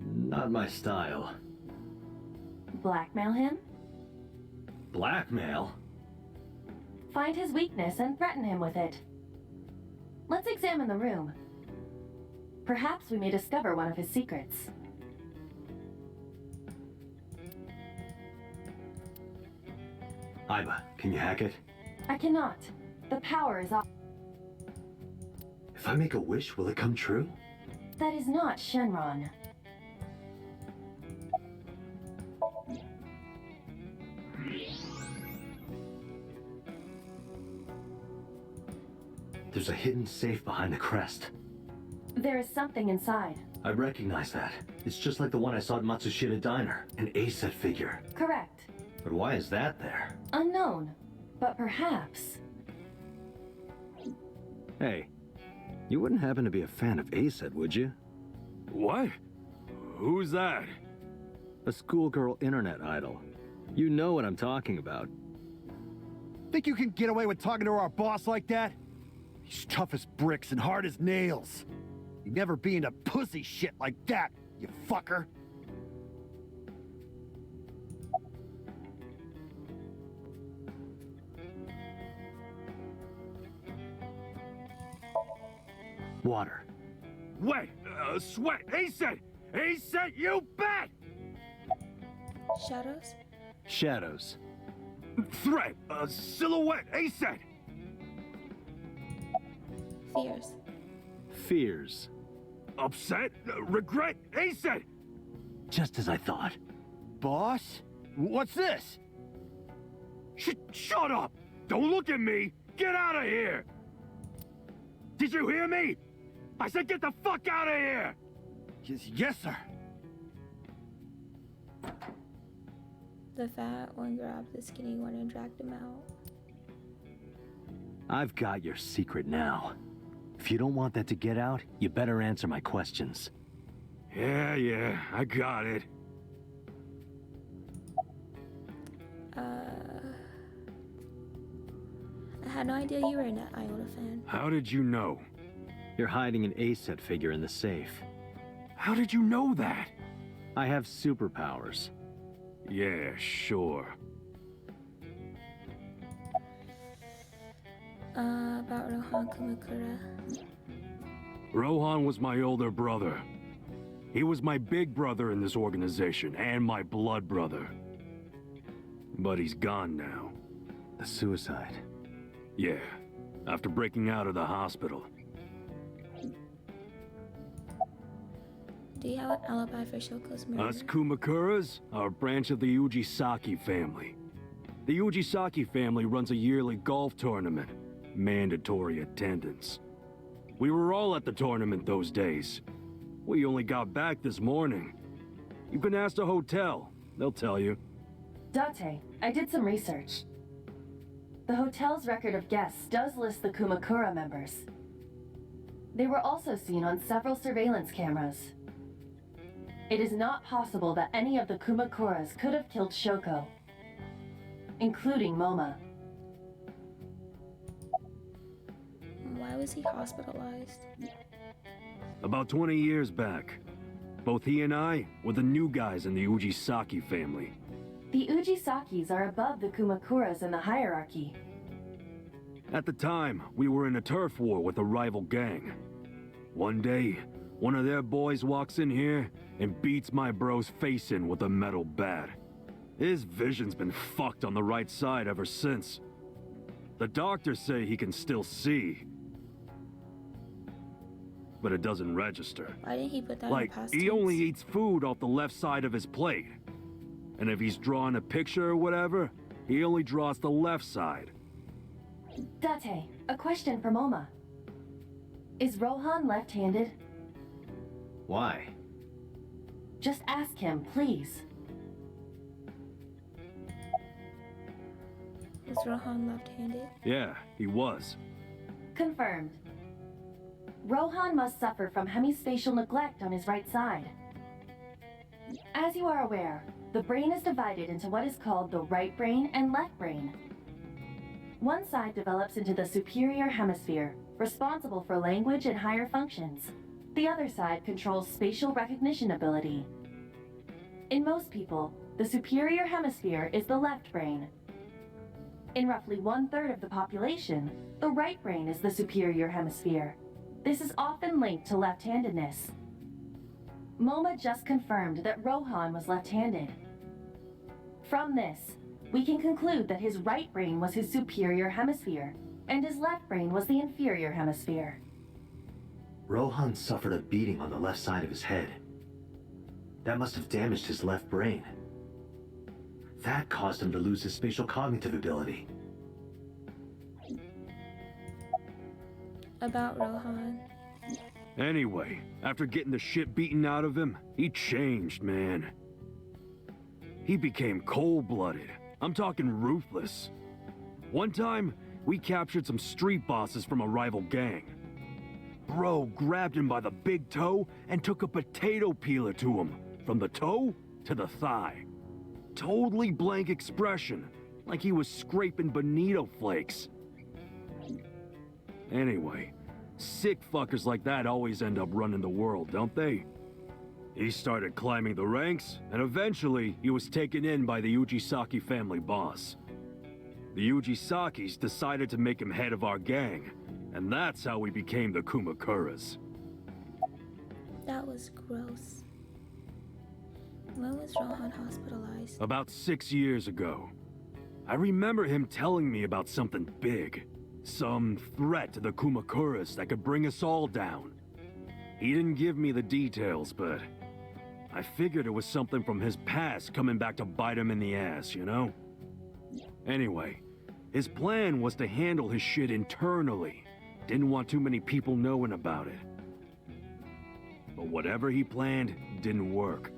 Not my style. Blackmail him? Blackmail? Find his weakness and threaten him with it. Let's examine the room. Perhaps we may discover one of his secrets. Aiba, can you hack it? I cannot. The power is off. If I make a wish, will it come true? That is not Shenron. There's a hidden safe behind the crest. There is something inside. I recognize that. It's just like the one I saw at Matsushita Diner, an A-set figure. Correct. But why is that there? Unknown. But perhaps. Hey, you wouldn't happen to be a fan of A-set, would you? What? Who's that? A schoolgirl internet idol. You know what I'm talking about. Think you can get away with talking to our boss like that? He's tough as bricks and hard as nails. You'd never be into pussy shit like that, you fucker. Water. Wet! Sweat! Ace-set! Ace-set, you bet! Shadows? Shadows. Threat! Silhouette! Ace-set! Fears. Fears. Upset? Regret? Ace-set! Just as I thought. Boss? What's this? Shut up! Don't look at me! Get out of here! Did you hear me? I said get the fuck out of here! Yes, sir. The fat one grabbed the skinny one and dragged him out. I've got your secret now. If you don't want that to get out, you better answer my questions. Yeah, I got it. I had no idea you were a Net Iota fan. How did you know? You're hiding an A-set figure in the safe. How did you know that? I have superpowers. Yeah, sure. About Rohan Kumakura. Rohan was my older brother. He was my big brother in this organization, and my blood brother. But he's gone now. A suicide. Yeah, after breaking out of the hospital. Do you have an alibi for Shoko's murder? Us Kumakuras are a branch of the Ujisaki family. The Ujisaki family runs a yearly golf tournament. Mandatory attendance. We were all at the tournament those days. We only got back this morning. You can ask the hotel. They'll tell you. Date, I did some research. The hotel's record of guests does list the Kumakura members. They were also seen on several surveillance cameras. It is not possible that any of the Kumakuras could have killed Shoko, including Moma. Why was he hospitalized? About 20 years back, both he and I were the new guys in the Ujisaki family. The Ujisakis are above the Kumakuras in the hierarchy. At the time, we were in a turf war with a rival gang. One day, one of their boys walks in here and beats my bro's face in with a metal bat. His vision's been fucked on the right side ever since. The doctors say he can still see, but it doesn't register. Why didn't he put that in Like, the past he tense? only eats food off the left side of his plate. And if he's drawing a picture or whatever, he only draws the left side. Date, a question for Moma. Is Rohan left-handed? Why? Just ask him, please. Is Rohan left-handed? Yeah, he was. Confirmed. Rohan must suffer from hemispatial neglect on his right side. As you are aware, the brain is divided into what is called the right brain and left brain. One side develops into the superior hemisphere, responsible for language and higher functions. The other side controls spatial recognition ability. In most people, the superior hemisphere is the left brain. In roughly 1/3 of the population, the right brain is the superior hemisphere. This is often linked to left-handedness. Moma just confirmed that Rohan was left-handed. From this, we can conclude that his right brain was his superior hemisphere, and his left brain was the inferior hemisphere. Rohan suffered a beating on the left side of his head. That must have damaged his left brain. That caused him to lose his spatial cognitive ability. About Rohan. Anyway, after getting the shit beaten out of him, he changed, man. He became cold-blooded. I'm talking ruthless. One time, we captured some street bosses from a rival gang. Bro grabbed him by the big toe and took a potato peeler to him, from the toe to the thigh. Totally blank expression, like he was scraping bonito flakes. Anyway, sick fuckers like that always end up running the world, don't they? He started climbing the ranks, and eventually he was taken in by the Ujisaki family boss. The Ujisakis decided to make him head of our gang, and that's how we became the Kumakuras. That was gross. When was Rohan hospitalized? About 6 years ago. I remember him telling me about something big. Some threat to the Kumakuras that could bring us all down. He didn't give me the details, but I figured it was something from his past coming back to bite him in the ass, you know? Anyway, his plan was to handle his shit internally. Didn't want too many people knowing about it. But whatever he planned didn't work.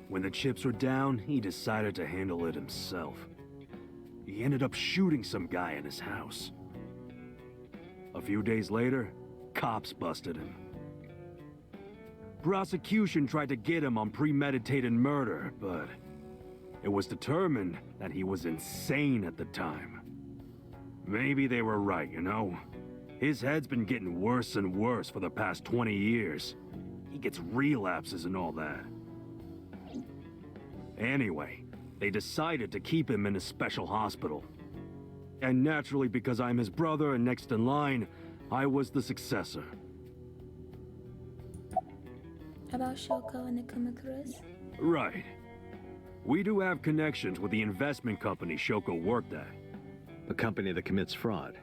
When the chips were down, he decided to handle it himself. He ended up shooting some guy in his house. A few days later, cops busted him. Prosecution tried to get him on premeditated murder, but it was determined that he was insane at the time. Maybe they were right, you know? His head's been getting worse and worse for the past 20 years. He gets relapses and all that. Anyway, they decided to keep him in a special hospital. And naturally, because I'm his brother and next in line, I was the successor. About Shoko and the Kumakuras? Right. We do have connections with the investment company Shoko worked at. A company that commits fraud.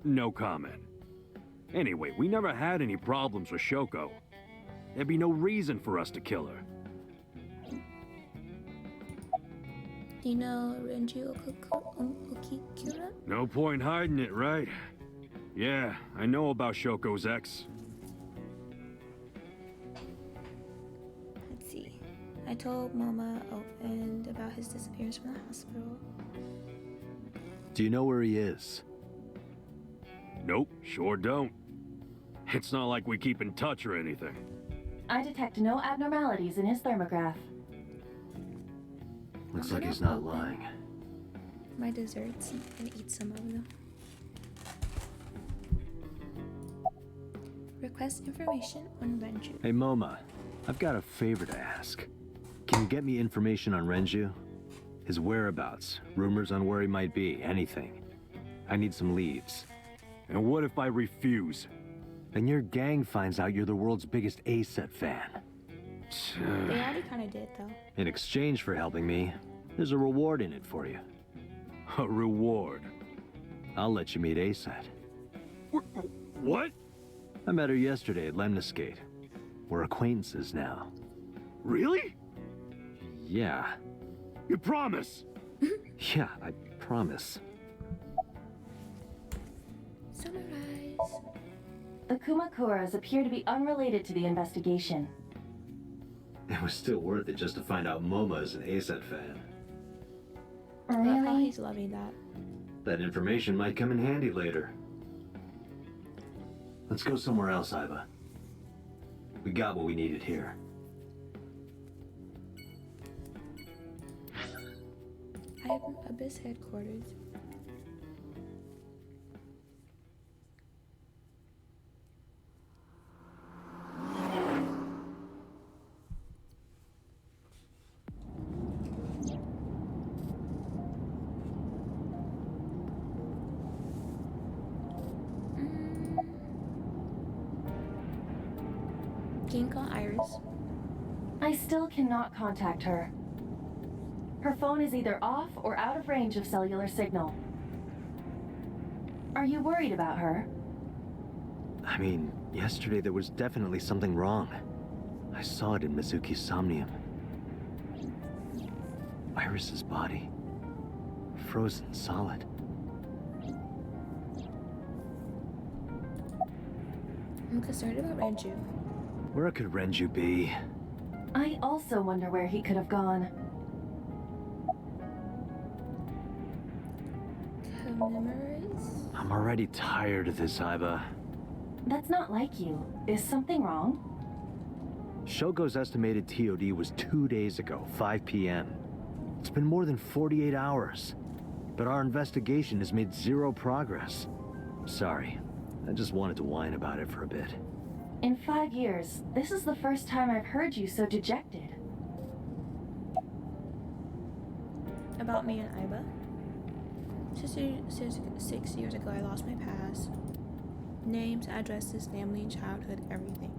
No comment. Anyway, we never had any problems with Shoko. There'd be no reason for us to kill her. Do you know Renju Okikura? No point hiding it, right? Yeah, I know about Shoko's ex. Let's see. I told Moma and about his disappearance from the hospital. Do you know where he is? Nope, sure don't. It's not like we keep in touch or anything. I detect no abnormalities in his thermograph. Looks I'm like gonna he's not open lying. my desserts and eat some of them. Request information on Renju. Hey, Moma. I've got a favor to ask. Can you get me information on Renju? His whereabouts, rumors on where he might be, anything. I need some leads. And what if I refuse? Then your gang finds out you're the world's biggest A-set fan. They already kind of did, though. In exchange for helping me, there's a reward in it for you. A reward? I'll let you meet A-set. What? I met her yesterday at Lemniscate. We're acquaintances now. Really? Yeah. You promise? Yeah, I promise. Summarize. The Kumakuras appear to be unrelated to the investigation. It was still worth it just to find out Moma is an A-set fan. I love how Really? he's loving that. That information might come in handy later. Let's go somewhere else, Iva. We got what we needed here. I have Abyss headquarters. Ginko Iris. I still cannot contact her. Her phone is either off or out of range of cellular signal. Are you worried about her? I mean, yesterday there was definitely something wrong. I saw it in Mizuki's Somnium. Iris's body. Frozen solid. I'm concerned about Renju. Where could Renju be? I also wonder where he could have gone. Commemorate? I'm already tired of this, Iva. That's not like you. Is something wrong? Shogo's estimated TOD was 2 days ago, 5 p.m. It's been more than 48 hours. But our investigation has made zero progress. Sorry, I just wanted to whine about it for a bit. In 5 years, this is the first time I've heard you so dejected. About me and Iba. 6 years ago, I lost my past. Names, addresses, family, childhood, everything.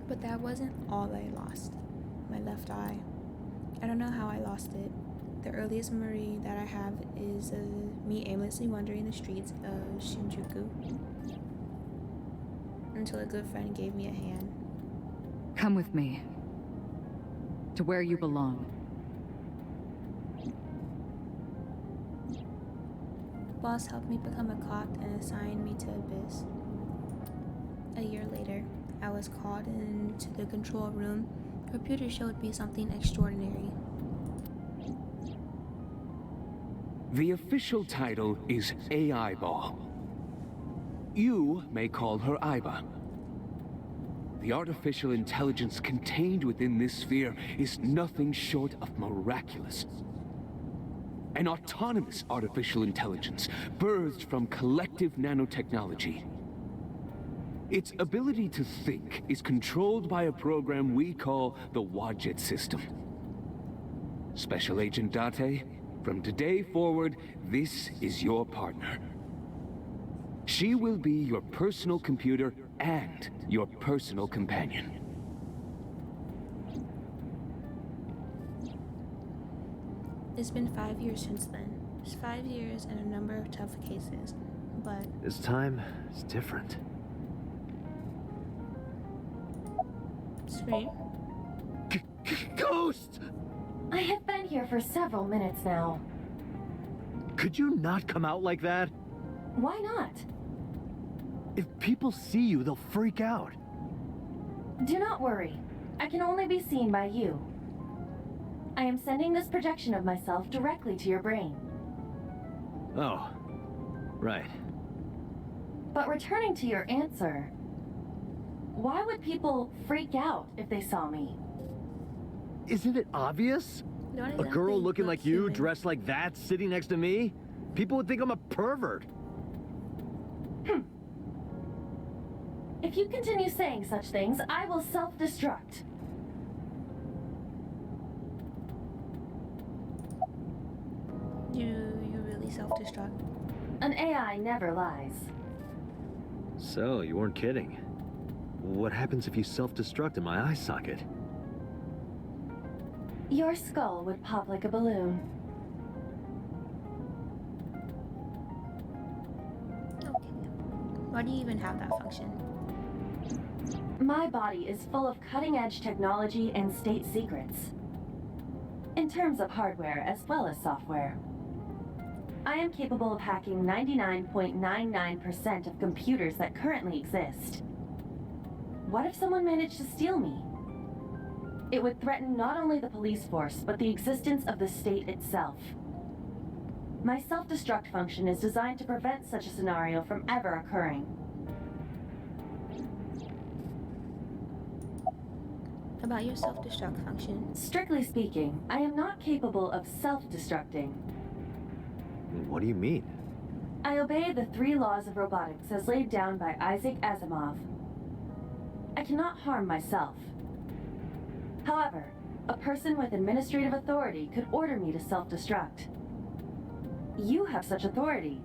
But that wasn't all I lost. My left eye. I don't know how I lost it. The earliest memory that I have is me aimlessly wandering the streets of Shinjuku until a good friend gave me a hand. Come with me. To where you belong. Boss helped me become a cop and assigned me to Abyss. A year later, I was called into the control room. The computer showed me something extraordinary. The official title is AI Ball. You may call her Iba. The artificial intelligence contained within this sphere is nothing short of miraculous. An autonomous artificial intelligence birthed from collective nanotechnology. Its ability to think is controlled by a program we call the Wadjet system. Special Agent Date, from today forward, this is your partner. She will be your personal computer and your personal companion. It's been 5 years since then. It's 5 years and a number of tough cases, but This time, it's different. Scream. Ghost! I have been here for several minutes now. Could you not come out like that? Why not? If people see you, they'll freak out. Do not worry. I can only be seen by you. I am sending this projection of myself directly to your brain. Oh, right. But returning to your answer, Why would people freak out if they saw me? Isn't it obvious? Not A exactly girl looking look like you, human. dressed like that, sitting next to me? People would think I'm a pervert. If you continue saying such things, I will self-destruct. You really self-destruct? An AI never lies. So, you weren't kidding. What happens if you self-destruct in my eye socket? Your skull would pop like a balloon. Okay. Why do you even have that function? My body is full of cutting-edge technology and state secrets. In terms of hardware as well as software. I am capable of hacking 99.99% of computers that currently exist. What if someone managed to steal me? It would threaten not only the police force, but the existence of the state itself. My self-destruct function is designed to prevent such a scenario from ever occurring. About your self-destruct function. Strictly speaking, I am not capable of self-destructing. What do you mean? I obey the 3 laws of robotics as laid down by Isaac Asimov. I cannot harm myself. However, a person with administrative authority could order me to self-destruct. You have such authority.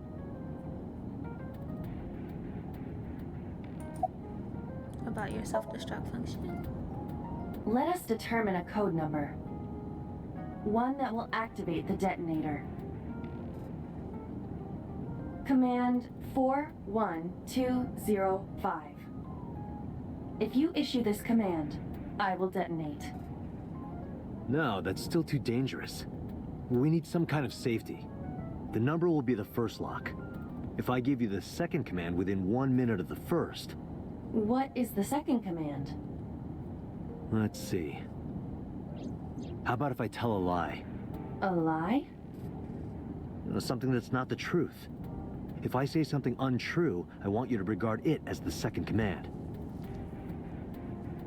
About your self-destruct function. Let us determine a code number. One that will activate the detonator. Command 41205. If you issue this command, I will detonate. No, that's still too dangerous. We need some kind of safety. The number will be the first lock. If I give you the second command within 1 minute of the first... What is the second command? Let's see. How about if I tell a lie? A lie? Something that's not the truth. If I say something untrue, I want you to regard it as the second command.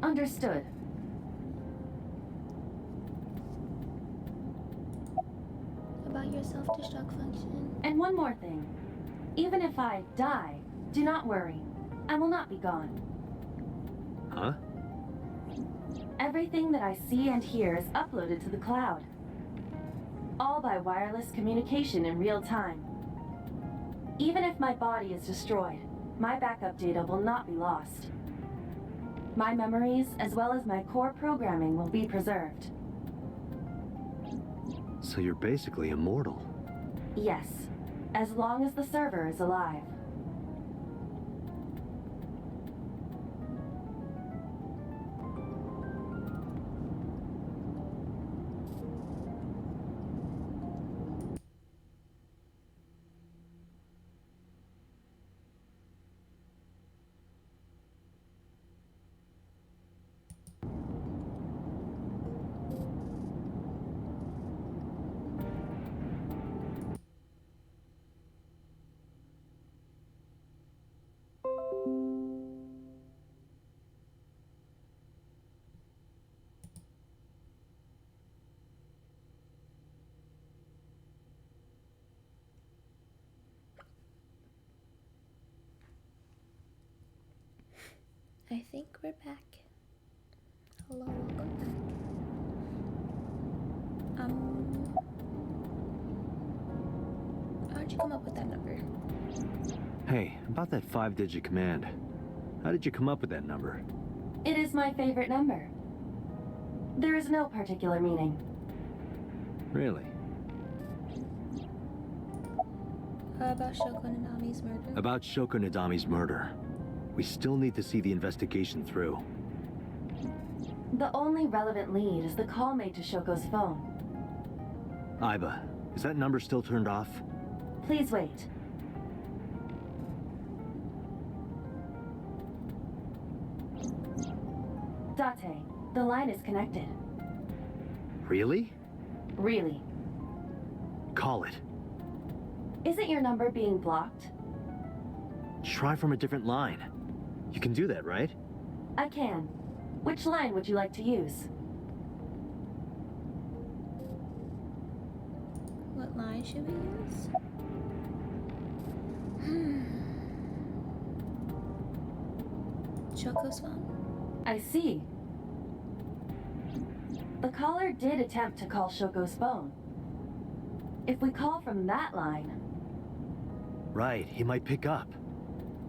Understood. About your self-destruct function. And one more thing. Even if I die, do not worry. I will not be gone. Huh? Everything that I see and hear is uploaded to the cloud. All by wireless communication in real time. Even if my body is destroyed, my backup data will not be lost. My memories, as well as my core programming, will be preserved. So you're basically immortal. Yes, as long as the server is alive. I think we're back. Hello, welcome back. How'd you come up with that number? Hey, about that 5-digit command. How did you come up with that number? It is my favorite number. There is no particular meaning. Really? About Shoko Nanami's murder? About Shoko Nadami's murder. We still need to see the investigation through. The only relevant lead is the call made to Shoko's phone. Aiba, is that number still turned off? Please wait. Date, the line is connected. Really? Really. Call it. Isn't your number being blocked? Try from a different line. You can do that, right? I can. Which line would you like to use? What line should we use? Choco's phone? I see. The caller did attempt to call Shoko's phone. If we call from that line... Right, he might pick up.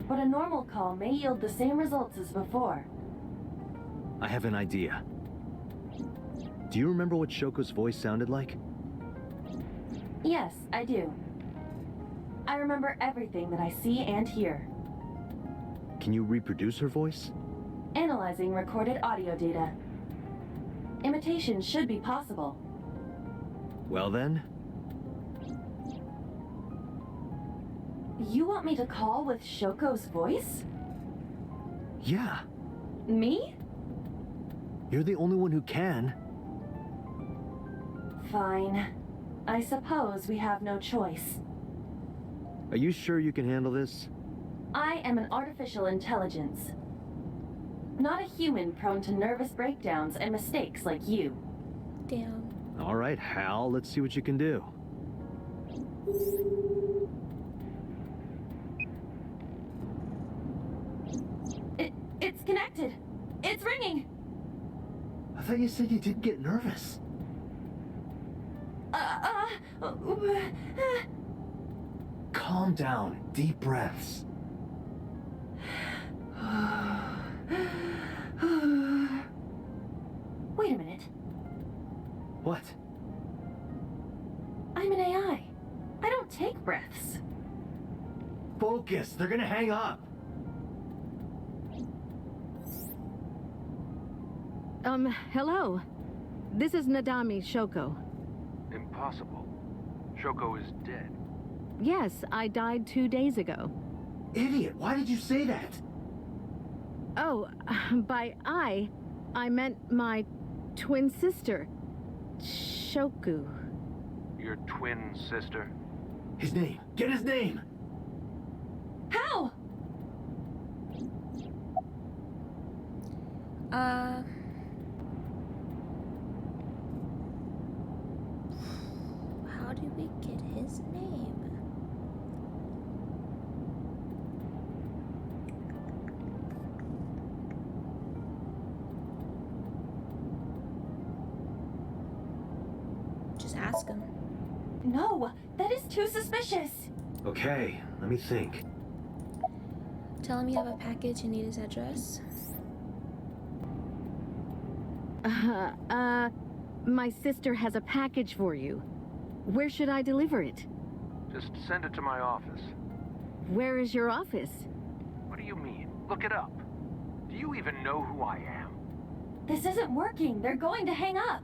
But a normal call may yield the same results as before. I have an idea. Do you remember what Shoko's voice sounded like? Yes, I do. I remember everything that I see and hear. Can you reproduce her voice? Analyzing recorded audio data. Imitation should be possible. Well then, You want me to call with Shoko's voice? yeah. Me? You're the only one who can. Fine. I suppose we have no choice. Are you sure you can handle this? I am an artificial intelligence. Not a human prone to nervous breakdowns and mistakes like you. Damn. All right, Hal, let's see what you can do. It's connected. It's ringing. I thought you said you didn't get nervous. Calm down. Deep breaths. Wait a minute. What? I'm an AI. I don't take breaths. Focus. They're gonna hang up. Hello. This is Nadami Shoko. Impossible. Shoko is dead. Yes, I died 2 days ago. Idiot, why did you say that? Oh, by I meant my twin sister, Shoku. Your twin sister? His name. Get his name! How? How do we get his name? Just ask him. No, that is too suspicious. Okay, let me think. Tell him you have a package and need his address. My sister has a package for you. Where should I deliver it? Just send it to my office. Where is your office? What do you mean? Look it up. Do you even know who I am? This isn't working. They're going to hang up.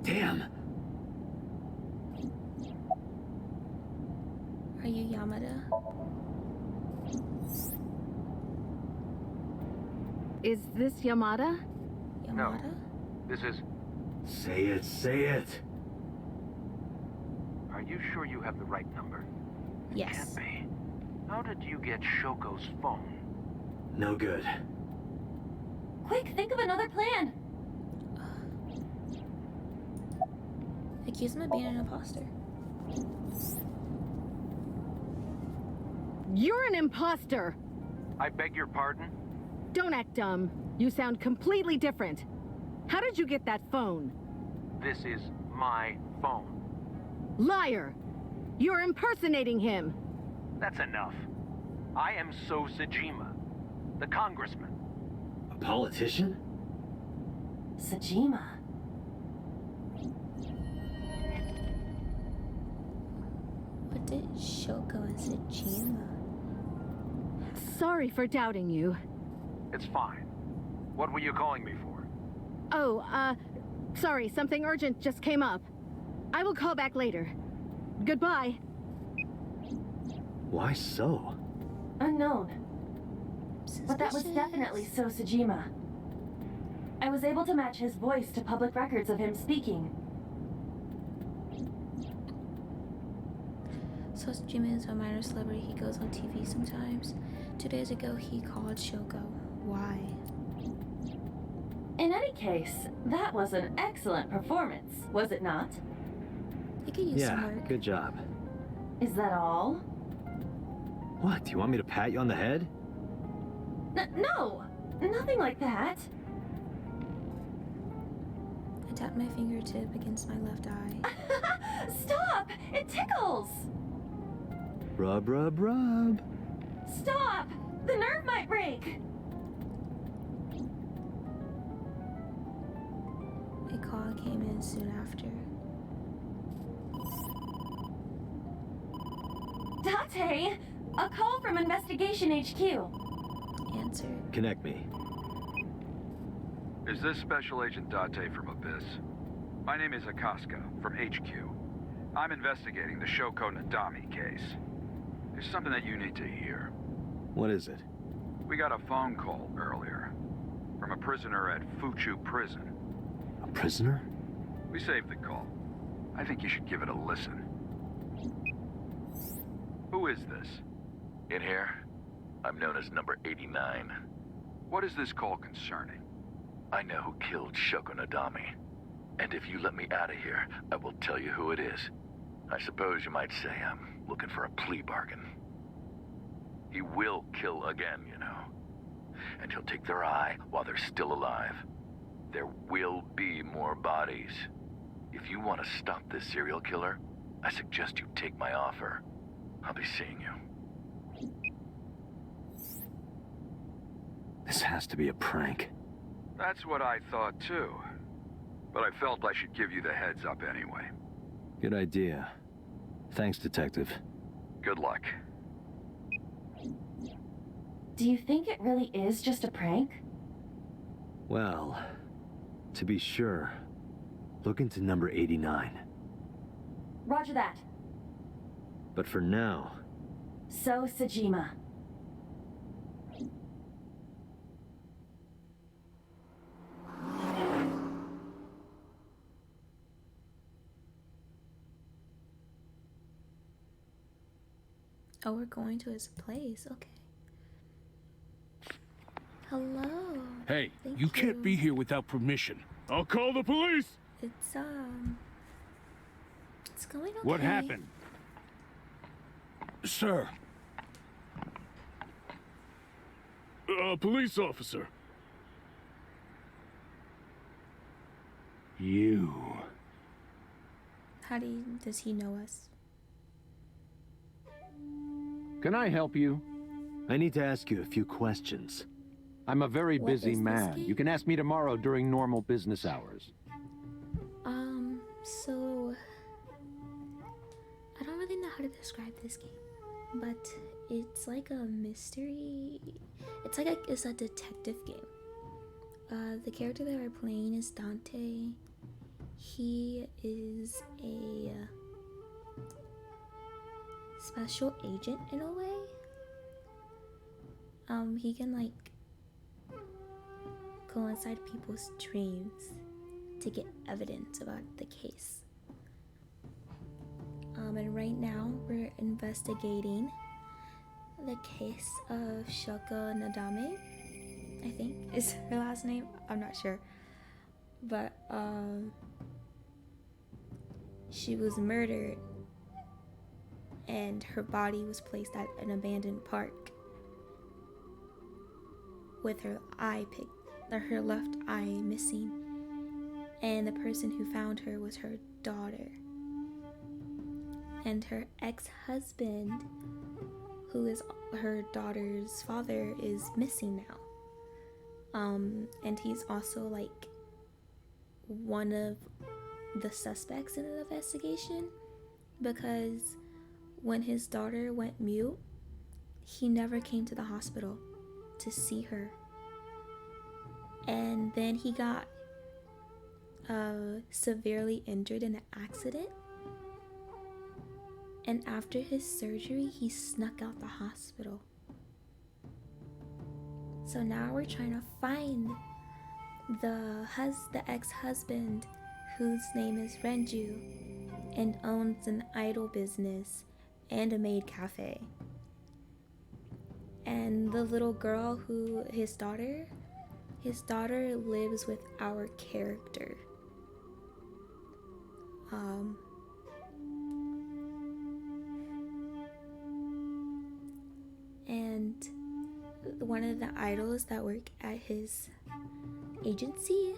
Damn. Are you Yamada? Is this Yamada? Yamada? No. This is... Say it, say it. Are you sure you have the right number? Yes. Can't be. How did you get Shoko's phone? No good. Quick, think of another plan. Accuse him of being an imposter. You're an imposter! I beg your pardon? Don't act dumb. You sound completely different. How did you get that phone? This is my phone. Liar! You're impersonating him! That's enough. I am So Sajima, the congressman. A politician? Sajima. What did Shoko and Sajima? Sorry for doubting you. It's fine. What were you calling me for? Oh, sorry, something urgent just came up. I will call back later. Goodbye. Why so? Unknown. But that was definitely So Sajima. I was able to match his voice to public records of him speaking. So Sajima is a minor celebrity. He goes on TV sometimes. 2 days ago, he called Shoko. Why? In any case, that was an excellent performance, was it not? You could use some work. Good job. Is that all? What, do you want me to pat you on the head? No! Nothing like that. I tapped my fingertip against my left eye. Stop! It tickles! Rub, rub, rub. Stop! The nerve might break! A call came in soon after. Date! A call from Investigation HQ. Answer. Connect me. Is this Special Agent Date from Abyss? My name is Akaska, from HQ. I'm investigating the Shoko Nadami case. There's something that you need to hear. What is it? We got a phone call earlier from a prisoner at Fuchu Prison. A prisoner? We saved the call. I think you should give it a listen. Who is this? In here, I'm known as number 89. What is this call concerning? I know who killed Shoko Nadami. And if you let me out of here, I will tell you who it is. I suppose you might say I'm looking for a plea bargain. He will kill again, you know. And he'll take their eye while they're still alive. There will be more bodies. If you want to stop this serial killer, I suggest you take my offer. I'll be seeing you. This has to be a prank. That's what I thought too. But I felt I should give you the heads up anyway. Good idea. Thanks, Detective. Good luck. Do you think it really is just a prank? Well, to be sure, look into number 89. Roger that. But for now... So, Sajima. Oh, we're going to his place. Okay. Hello. Hey, Thank you can't you. be here without permission. I'll call the police! It's going okay. What happened? Sir. A police officer. You. Does he know us? Can I help you? I need to ask you a few questions. I'm a very What busy is this man. game? You can ask me tomorrow during normal business hours. So I don't really know how to describe this game, but it's like a mystery. It's a detective game. The character that we're playing is Dante. He is a special agent in a way. He can like go inside people's dreams to get evidence about the case. And right now we're investigating the case of Shoko Nadame, I think is her last name. I'm not sure. But she was murdered and her body was placed at an abandoned park with her her left eye missing. And the person who found her was her daughter. And her ex-husband, who is her daughter's father, is missing now. And he's also like one of the suspects in the investigation, because when his daughter went mute, he never came to the hospital to see her. And then he got severely injured in an accident, and after his surgery he snuck out the hospital. So now we're trying to find the ex-husband, whose name is Renju and owns an idol business and a maid cafe, and the little girl who his daughter, His daughter lives with our character. And one of the idols that work at his agency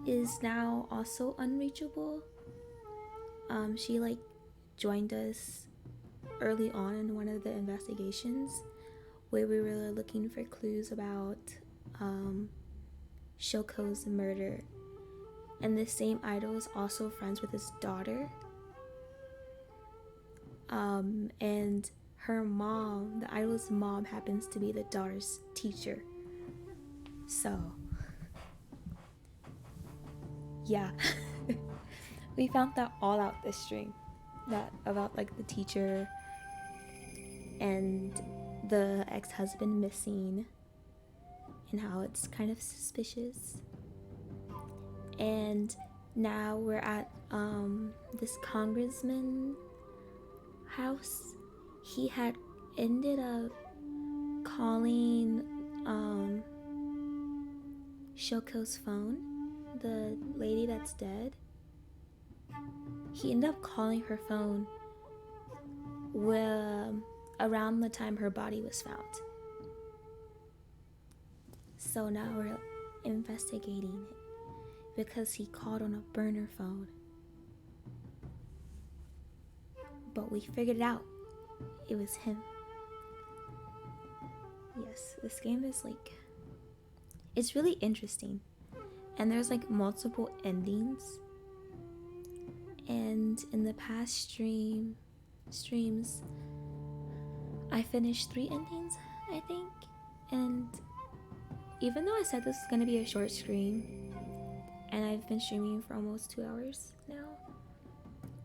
is now also unreachable. She like joined us early on in one of the investigations where we were looking for clues about Shoko's murder. And this same idol is also friends with his daughter. And her mom, the idol's mom, happens to be the daughter's teacher. So, yeah. We found that all out this stream. That about like the teacher and the ex-husband missing and how it's kind of suspicious. And now we're at this congressman house. He had ended up calling Shoko's phone, the lady that's dead. He ended up calling her phone around the time her body was found. So now we're investigating it because he called on a burner phone. But we figured it out. It was him. Yes, this game is like, it's really interesting. And there's like multiple endings. And in the past streams, I finished 3 endings, I think. And even though I said this was gonna be a short stream, and I've been streaming for almost 2 hours now,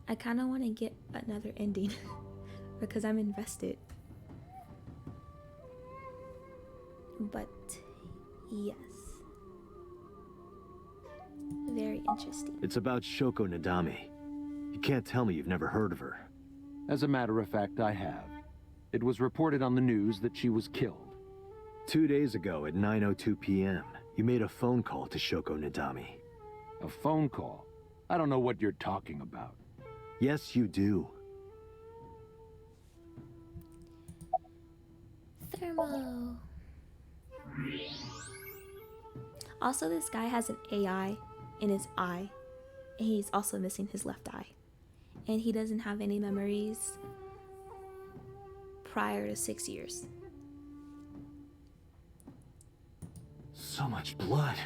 I kind of want to get another ending because I'm invested. But yes, very interesting. It's about Shoko Nadami. You can't tell me you've never heard of her. As a matter of fact, I have. It was reported on the news that she was killed. 2 days ago at 9:02 p.m., you made a phone call to Shoko Nadami. A phone call? I don't know what you're talking about. Yes, you do. Thermo. Also, this guy has an AI in his eye, and he's also missing his left eye. And he doesn't have any memories prior to 6 years. So much blood.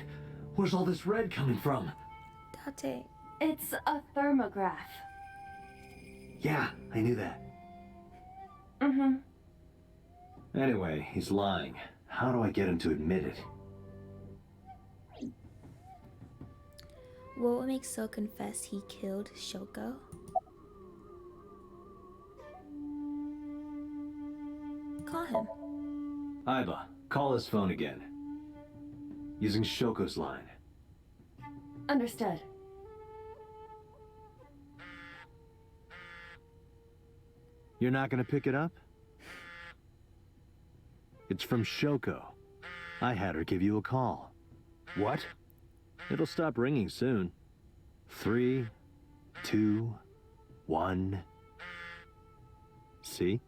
Where's all this red coming from? Date. It's a thermograph. Yeah, I knew that. Mm-hmm. Anyway, he's lying. How do I get him to admit it? What would make So confess he killed Shoko? Call him. Aiba, call his phone again. Using Shoko's line. Understood. You're not gonna pick it up? It's from Shoko. I had her give you a call. What? It'll stop ringing soon. 3, 2, 1. See?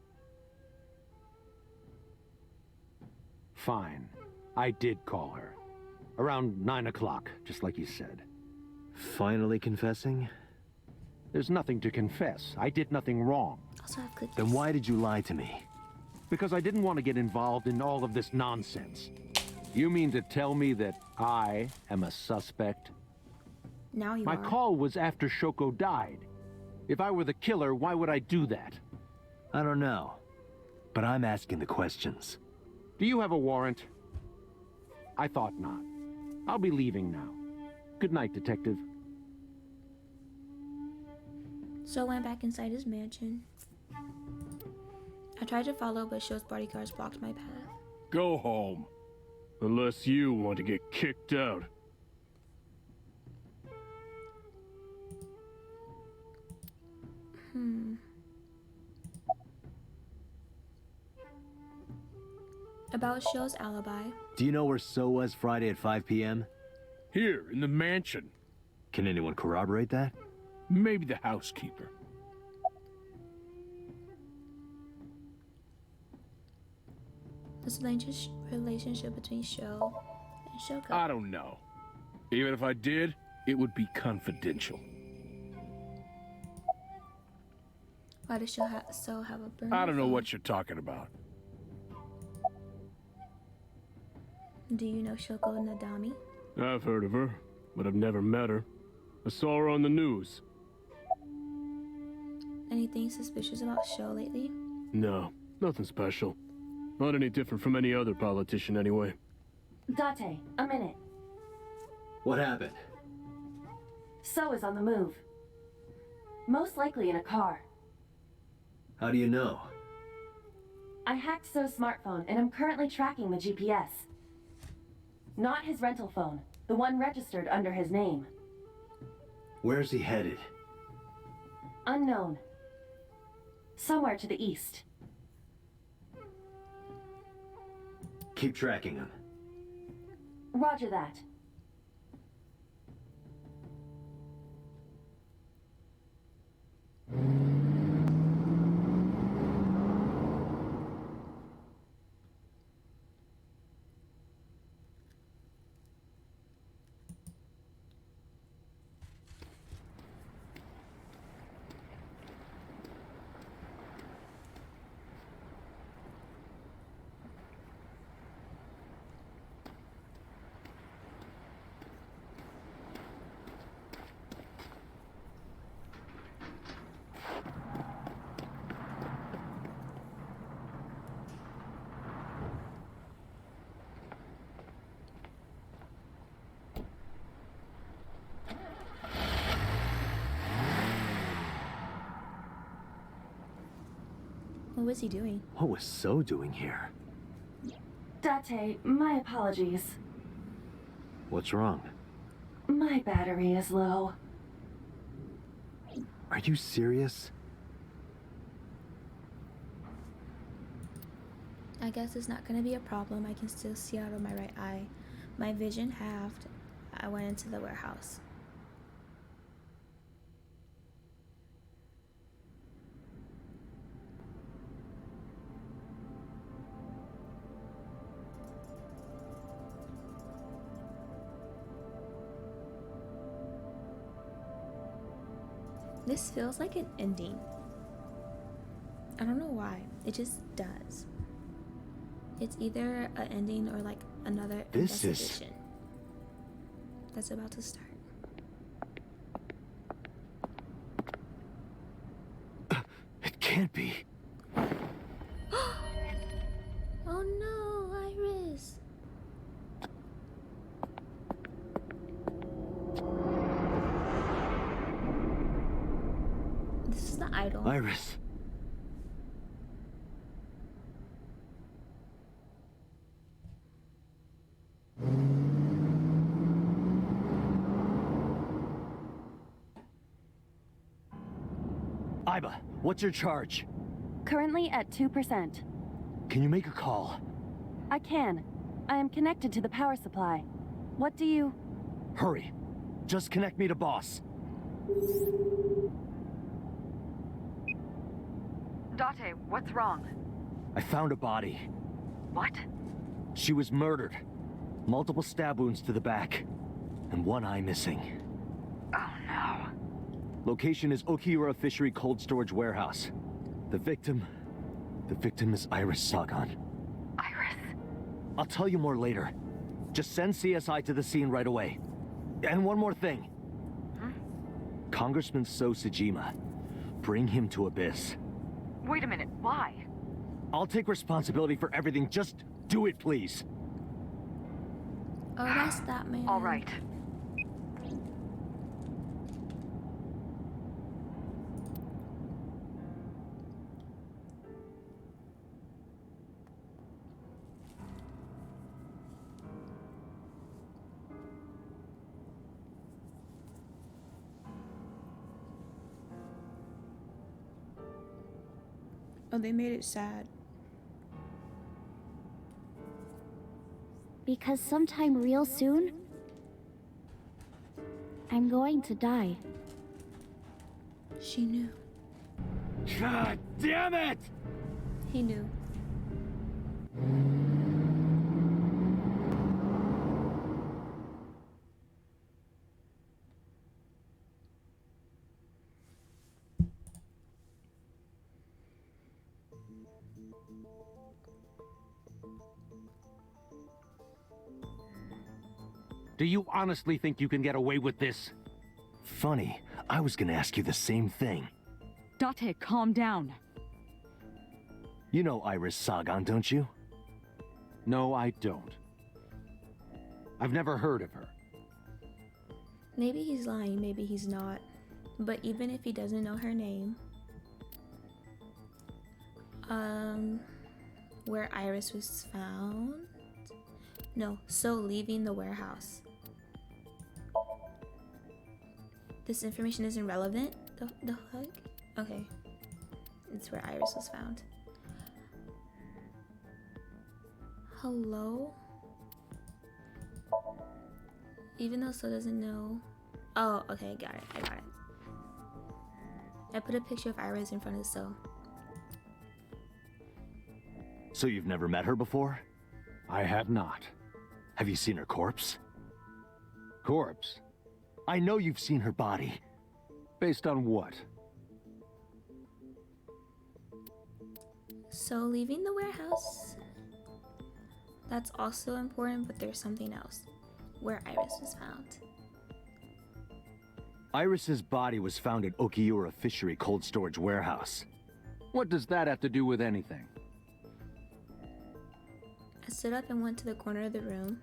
Fine. I did call her. Around 9 o'clock, just like you said. Finally confessing? There's nothing to confess. I did nothing wrong. Also have cookies. Then why did you lie to me? Because I didn't want to get involved in all of this nonsense. You mean to tell me that I am a suspect? Now you My are. call was after Shoko died. If I were the killer, why would I do that? I don't know. But I'm asking the questions. Do you have a warrant? I thought not. I'll be leaving now. Good night, Detective. So I went back inside his mansion. I tried to follow, but Sho's bodyguards blocked my path. Go home. Unless you want to get kicked out. About Sho's alibi. Do you know where So was Friday at 5 p.m.? Here, in the mansion. Can anyone corroborate that? Maybe the housekeeper. What's the relationship between Sho and Shoko? I don't know. Even if I did, it would be confidential. Why does So have a burner I don't know phone? what you're talking about. Do you know Shoko Nadami? I've heard of her, but I've never met her. I saw her on the news. Anything suspicious about Sho lately? No, nothing special. Not any different from any other politician anyway. Date, a minute. What happened? So is on the move. Most likely in a car. How do you know? I hacked So's smartphone and I'm currently tracking the GPS. Not his rental phone, the one registered under his name. Where's he headed? Unknown. Somewhere to the east. Keep tracking him. Roger that. What was he doing? What was So doing here? Date, my apologies. What's wrong? My battery is low. Are you serious? I guess it's not gonna be a problem. I can still see out of my right eye. My vision halved. I went into the warehouse. This feels like an ending. I don't know why. It just does. It's either an ending or like another investigation that's about to start. It can't be. Oh no, Iris. This is the idol. Iris. Iba, what's your charge? Currently at 2%. Can you make a call? I can. I am connected to the power supply. What do you... Hurry. Just connect me to boss. Date, what's wrong? I found a body. What? She was murdered. Multiple stab wounds to the back. And one eye missing. Oh no. Location is Okiura Fishery Cold Storage Warehouse. The victim is Iris Sagan. Iris? I'll tell you more later. Just send CSI to the scene right away. And one more thing. Congressman So Sejima. Bring him to Abyss. Wait a minute, why? I'll take responsibility for everything. Just do it, please. Arrest that man. All right. Oh, they made it sad. Because sometime real soon, I'm going to die. She knew. God damn it! He knew. Do you honestly think you can get away with this? Funny, I was gonna ask you the same thing. Date, calm down. You know Iris Sagan, don't you? No, I don't. I've never heard of her. Maybe he's lying, maybe he's not. But even if he doesn't know her name, where Iris was found? No, so leaving the warehouse. This information isn't relevant? The fuck? Okay. It's where Iris was found. Hello? Even though So doesn't know. Oh, okay, I got it. I put a picture of Iris in front of So. So you've never met her before? I have not. Have you seen her corpse? Corpse? I know you've seen her body. Based on what? So leaving the warehouse. That's also important, but there's something else. Where Iris was found. Iris's body was found at Okiura Fishery Cold Storage Warehouse. What does that have to do with anything? I stood up and went to the corner of the room.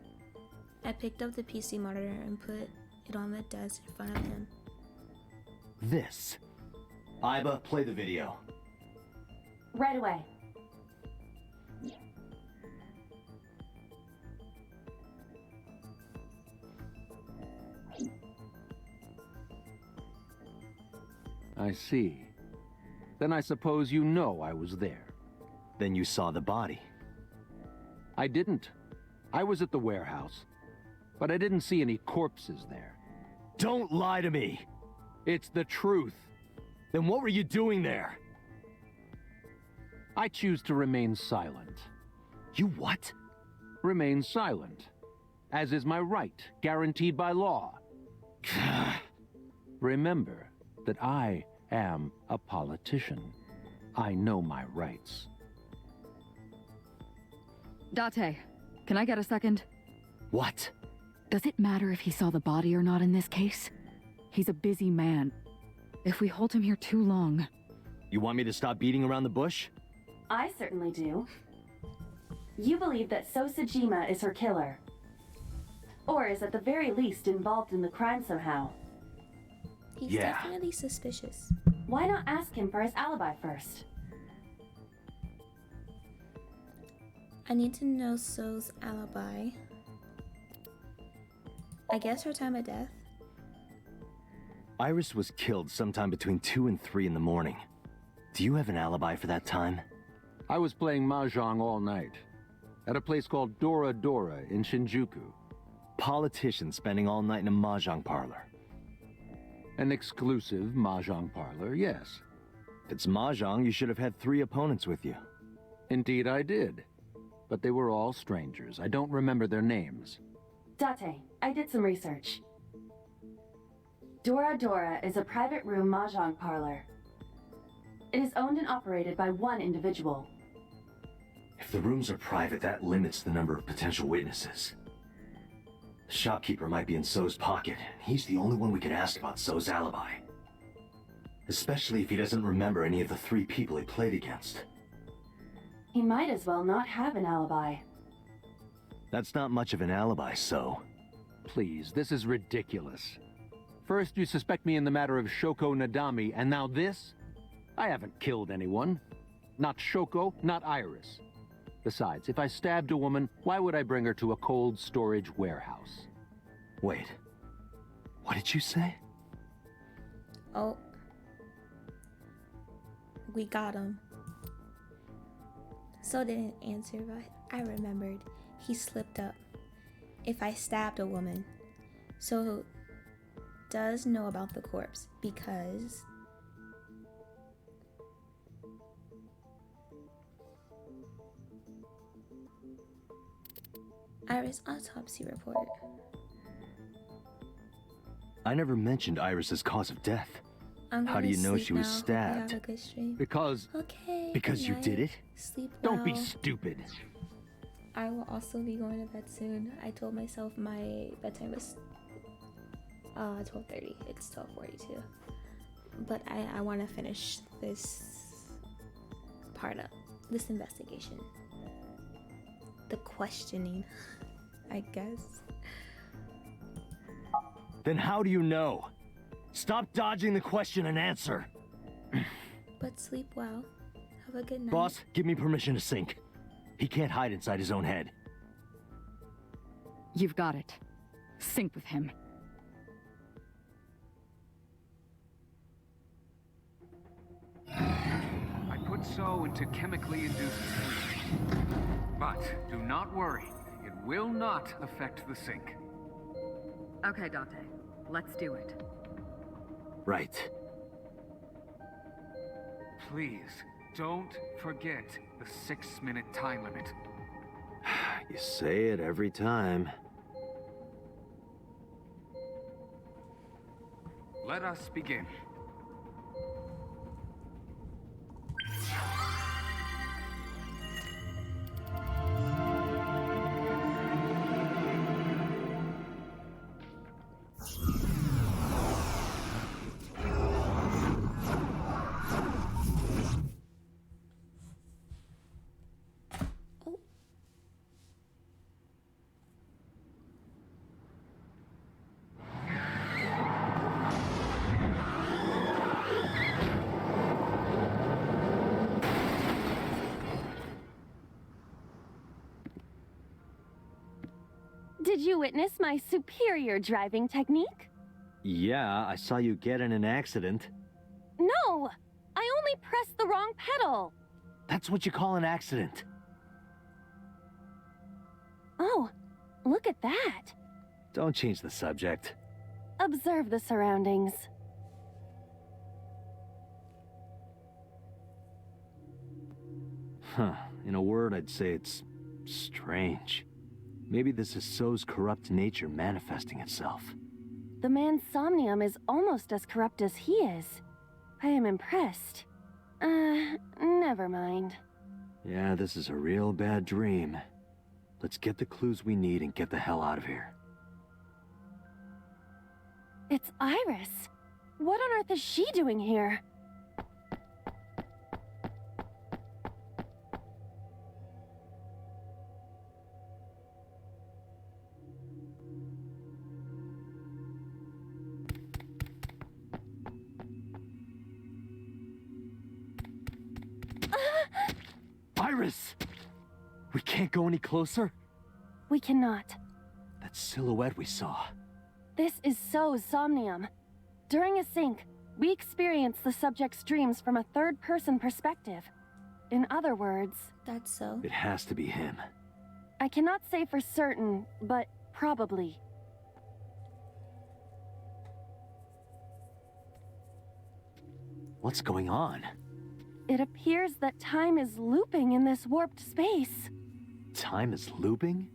I picked up the PC monitor and put it on the desk in front of him. This. Iba, play the video. Right away. I see. Then I suppose you know I was there. Then you saw the body. I didn't. I was at the warehouse. But I didn't see any corpses there. Don't lie to me! It's the truth. Then what were you doing there? I choose to remain silent. You what? Remain silent. As is my right, guaranteed by law. Remember that I am a politician. I know my rights. Date, can I get a second? What? Does it matter if he saw the body or not in this case? He's a busy man. If we hold him here too long... You want me to stop beating around the bush? I certainly do. You believe that So Sajima is her killer. Or is at the very least involved in the crime somehow. He's definitely suspicious. Why not ask him for his alibi first? I need to know So's alibi. I guess her time of death. Iris was killed sometime between 2 and 3 in the morning. Do you have an alibi for that time? I was playing Mahjong all night. At a place called Dora Dora in Shinjuku. Politician spending all night in a Mahjong parlor. An exclusive Mahjong parlor, yes. If it's Mahjong, you should have had 3 opponents with you. Indeed I did. But they were all strangers. I don't remember their names. Date, I did some research. Dora Dora is a private room Mahjong parlor. It is owned and operated by one individual. If the rooms are private, that limits the number of potential witnesses. The shopkeeper might be in So's pocket, and he's the only one we could ask about So's alibi. Especially if he doesn't remember any of the 3 people he played against. He might as well not have an alibi. That's not much of an alibi, So. Please, this is ridiculous. First you suspect me in the matter of Shoko Nadami, and now this? I haven't killed anyone. Not Shoko, not Iris. Besides, if I stabbed a woman, why would I bring her to a cold storage warehouse? Wait. What did you say? Oh. We got him. So didn't answer, but I remembered. He slipped up. if I stabbed a woman. So does know about the corpse because Iris autopsy report. I never mentioned Iris's cause of death. How do you know she was stabbed? Because you did it? Sleep Don't be well. stupid. I will also be going to bed soon. I told myself my bedtime was 12:30. It's 12:42. But I want to finish this part up, this investigation. The questioning, I guess. Then how do you know? Stop dodging the question and answer. But sleep well. Have a good night. Boss, give me permission to sink. He can't hide inside his own head. You've got it. Sync with him. I put So into chemically induced sleep. But do not worry, it will not affect the sync. Okay, Date. Let's do it. Right. Please, don't forget the 6-minute time limit. You say it every time. Let us begin. Did you witness my superior driving technique? Yeah, I saw you get in an accident. No! I only pressed the wrong pedal! That's what you call an accident. Oh, look at that! Don't change the subject. Observe the surroundings. Huh. In a word, I'd say it's strange. Maybe this is So's corrupt nature manifesting itself. The man's Somnium is almost as corrupt as he is. I am impressed. Never mind. Yeah, this is a real bad dream. Let's get the clues we need and get the hell out of here. It's Iris. What on earth is she doing here? Iris! We can't go any closer? We cannot. That silhouette we saw. This is So's Somnium. During a sync, we experience the subject's dreams from a third-person perspective. In other words... That's So? It has to be him. I cannot say for certain, but probably. What's going on? It appears that time is looping in this warped space. Time is looping?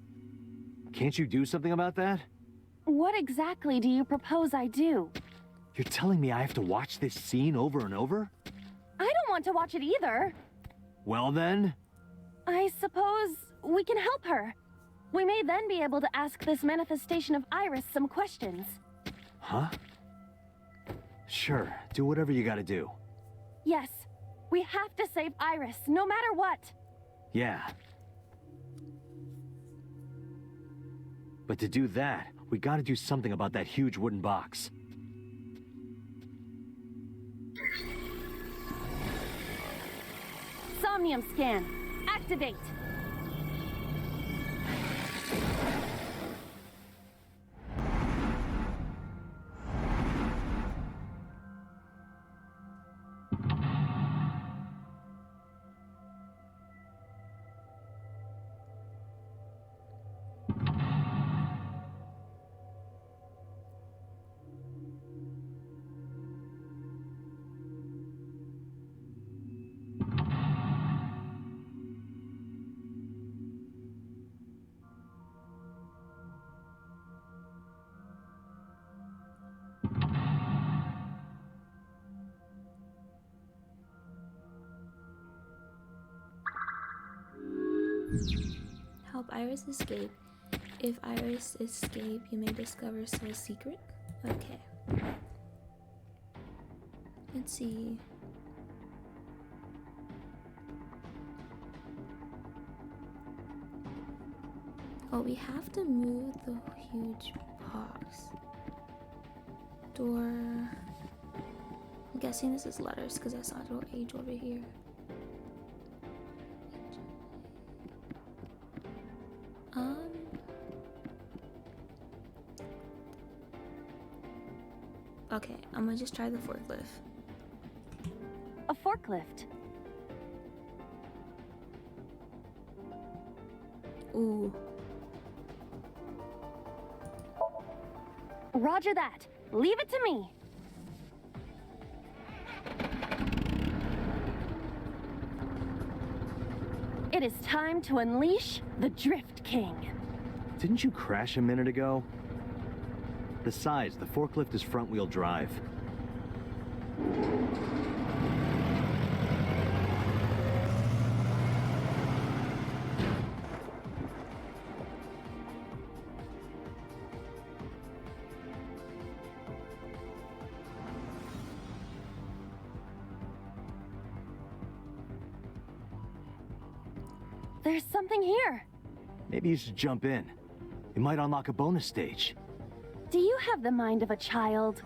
Can't you do something about that? What exactly do you propose I do? You're telling me I have to watch this scene over and over? I don't want to watch it either. Well then? I suppose we can help her. We may then be able to ask this manifestation of Iris some questions. Huh? Sure, do whatever you gotta do. Yes, we have to save Iris, no matter what. Yeah. But to do that, we gotta do something about that huge wooden box. Somnium scan. Activate. Help Iris escape. If Iris escape, you may discover Soul's secret. Okay. Let's see. Oh, we have to move the huge box. Door. I'm guessing this is letters because I saw door H over here. Okay, I'm gonna just try the forklift. A forklift. Ooh. Roger that. Leave it to me. It is time to unleash the Drift King. Didn't you crash a minute ago? Besides, the forklift is front-wheel drive. There's something here. Maybe you should jump in. It might unlock a bonus stage. Do you have the mind of a child?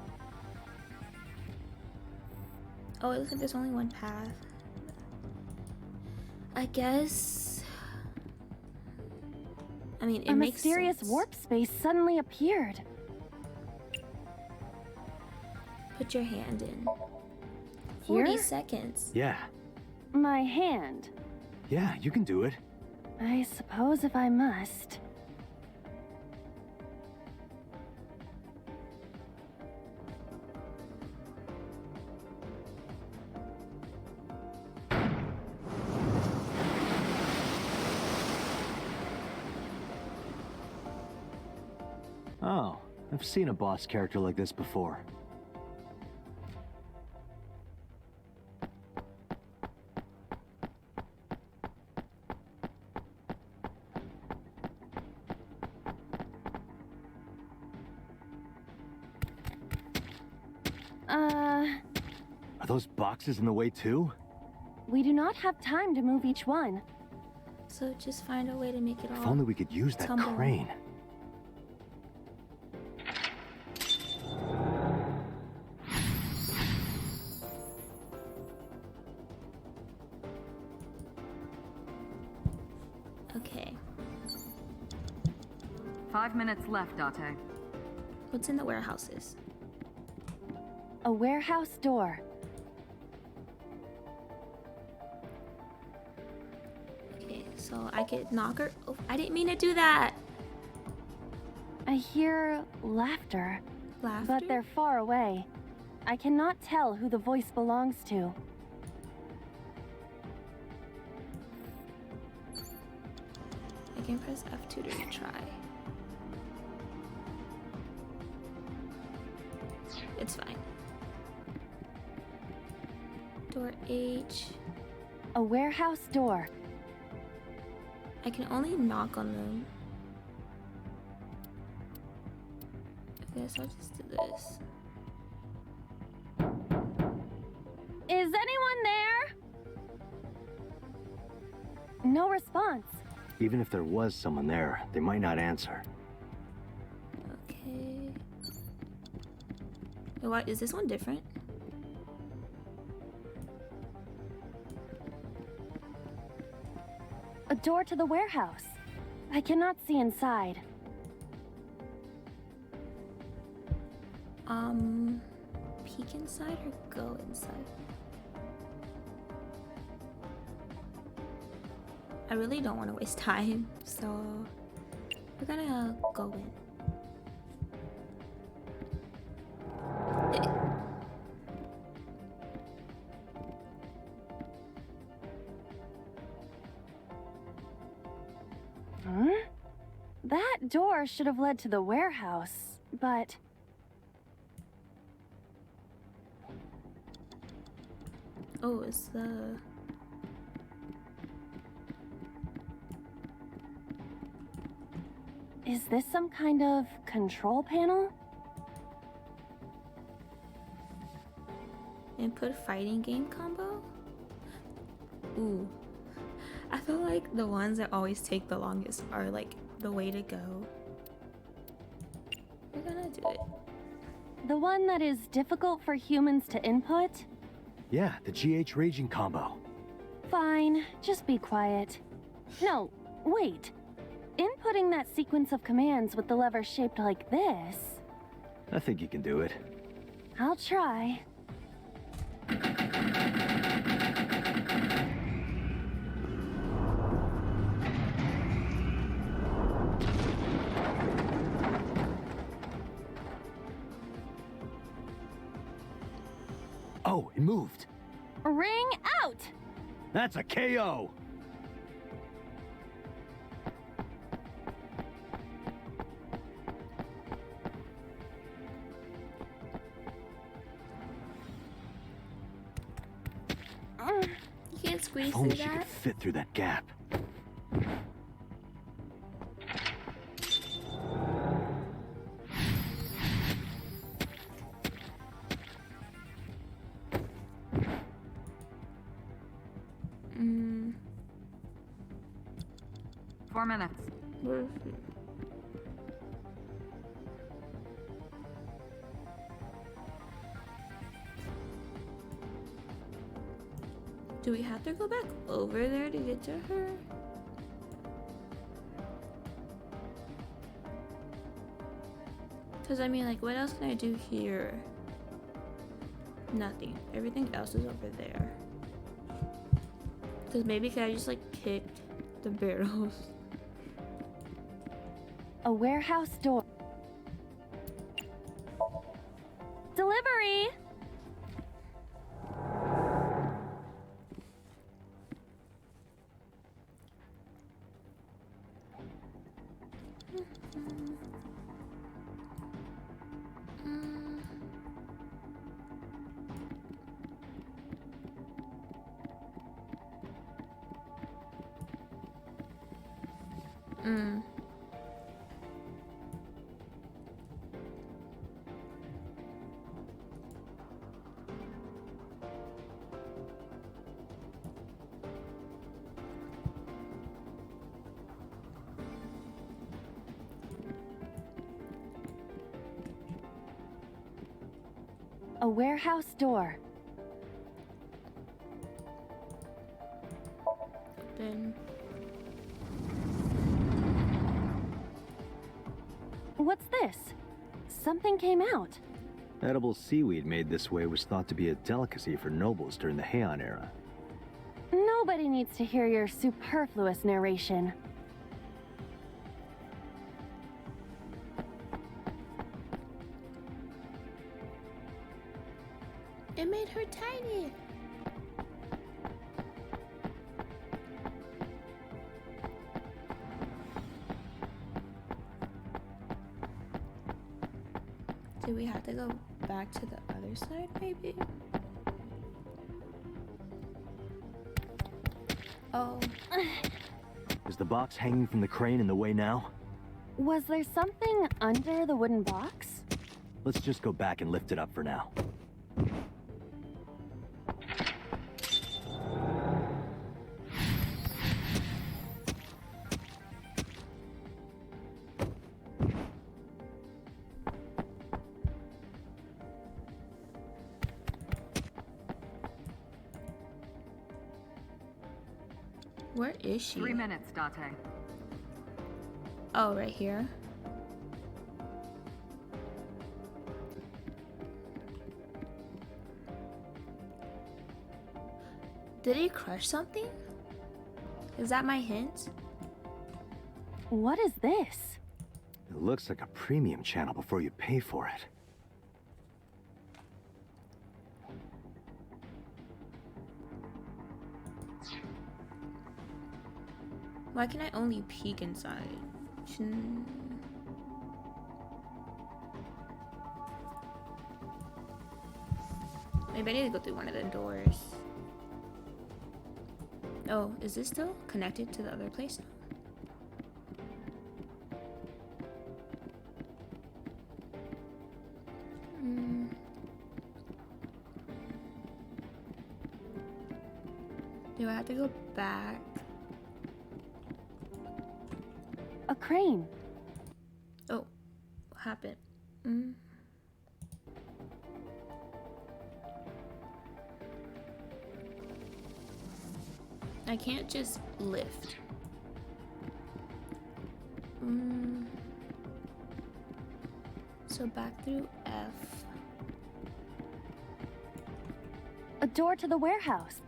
Oh, it looks like there's only one path. I guess. I mean, it makes mysterious sense. warp space suddenly appeared. Put your hand in. Here? 40 seconds. Yeah. My hand. Yeah, you can do it. I suppose if I must. Oh, I've seen a boss character like this before. Are those boxes in the way too? We do not have time to move each one. So just find a way to make it all. If only we could use that tumble. crane. Okay. 5 minutes left, Date. What's in the warehouses? A warehouse door. Okay, so I could knock her. Oh, I didn't mean to do that. I hear laughter. Laughter? But they're far away. I cannot tell who the voice belongs to. I can press F2 to retry. It's fine. Door H. A warehouse door. I can only knock on them. I guess I'll just do this. Is anyone there? No response. Even if there was someone there, they might not answer. Okay. Wait, what? Is this one different? A door to the warehouse. I cannot see inside. Peek inside or go inside? I really don't want to waste time, so we're gonna go in. Huh? That door should have led to the warehouse, but... Oh, it's the... Is this some kind of control panel? Input fighting game combo? Ooh. I feel like the ones that always take the longest are like the way to go. We're gonna do it. The one that is difficult for humans to input? Yeah, the GH raging combo. Fine, just be quiet. No, wait. Inputting that sequence of commands with the lever shaped like this... I think you can do it. I'll try. Oh, it moved. Ring out! That's a KO! You can't squeeze If only through she could that. fit through that gap. Mm. 4 minutes. Where is it? Do we have to go back over there to get to her? Because I mean, like, what else can I do here? Nothing. Everything else is over there. Because maybe can I just, like, kick the barrels? A warehouse door. Delivery! Mm. A warehouse door. Then What's this? Something came out. Edible seaweed made this way was thought to be a delicacy for nobles during the Heian era. Nobody needs to hear your superfluous narration. it made her tiny. Do we have to go back to the other side, maybe? Oh. Is the box hanging from the crane in the way now? Was there something under the wooden box? Let's just go back and lift it up for now. Where is she? 3 minutes, Date. Oh, right here. Did he crush something? Is that my hint? What is this? It looks like a premium channel before you pay for it. Why can I only peek inside? Maybe I need to go through one of the doors. Oh, is this still connected to the other place now? Do I have to go back? A crane. Oh, what happened? I can't just lift. So back through F. A door to the warehouse.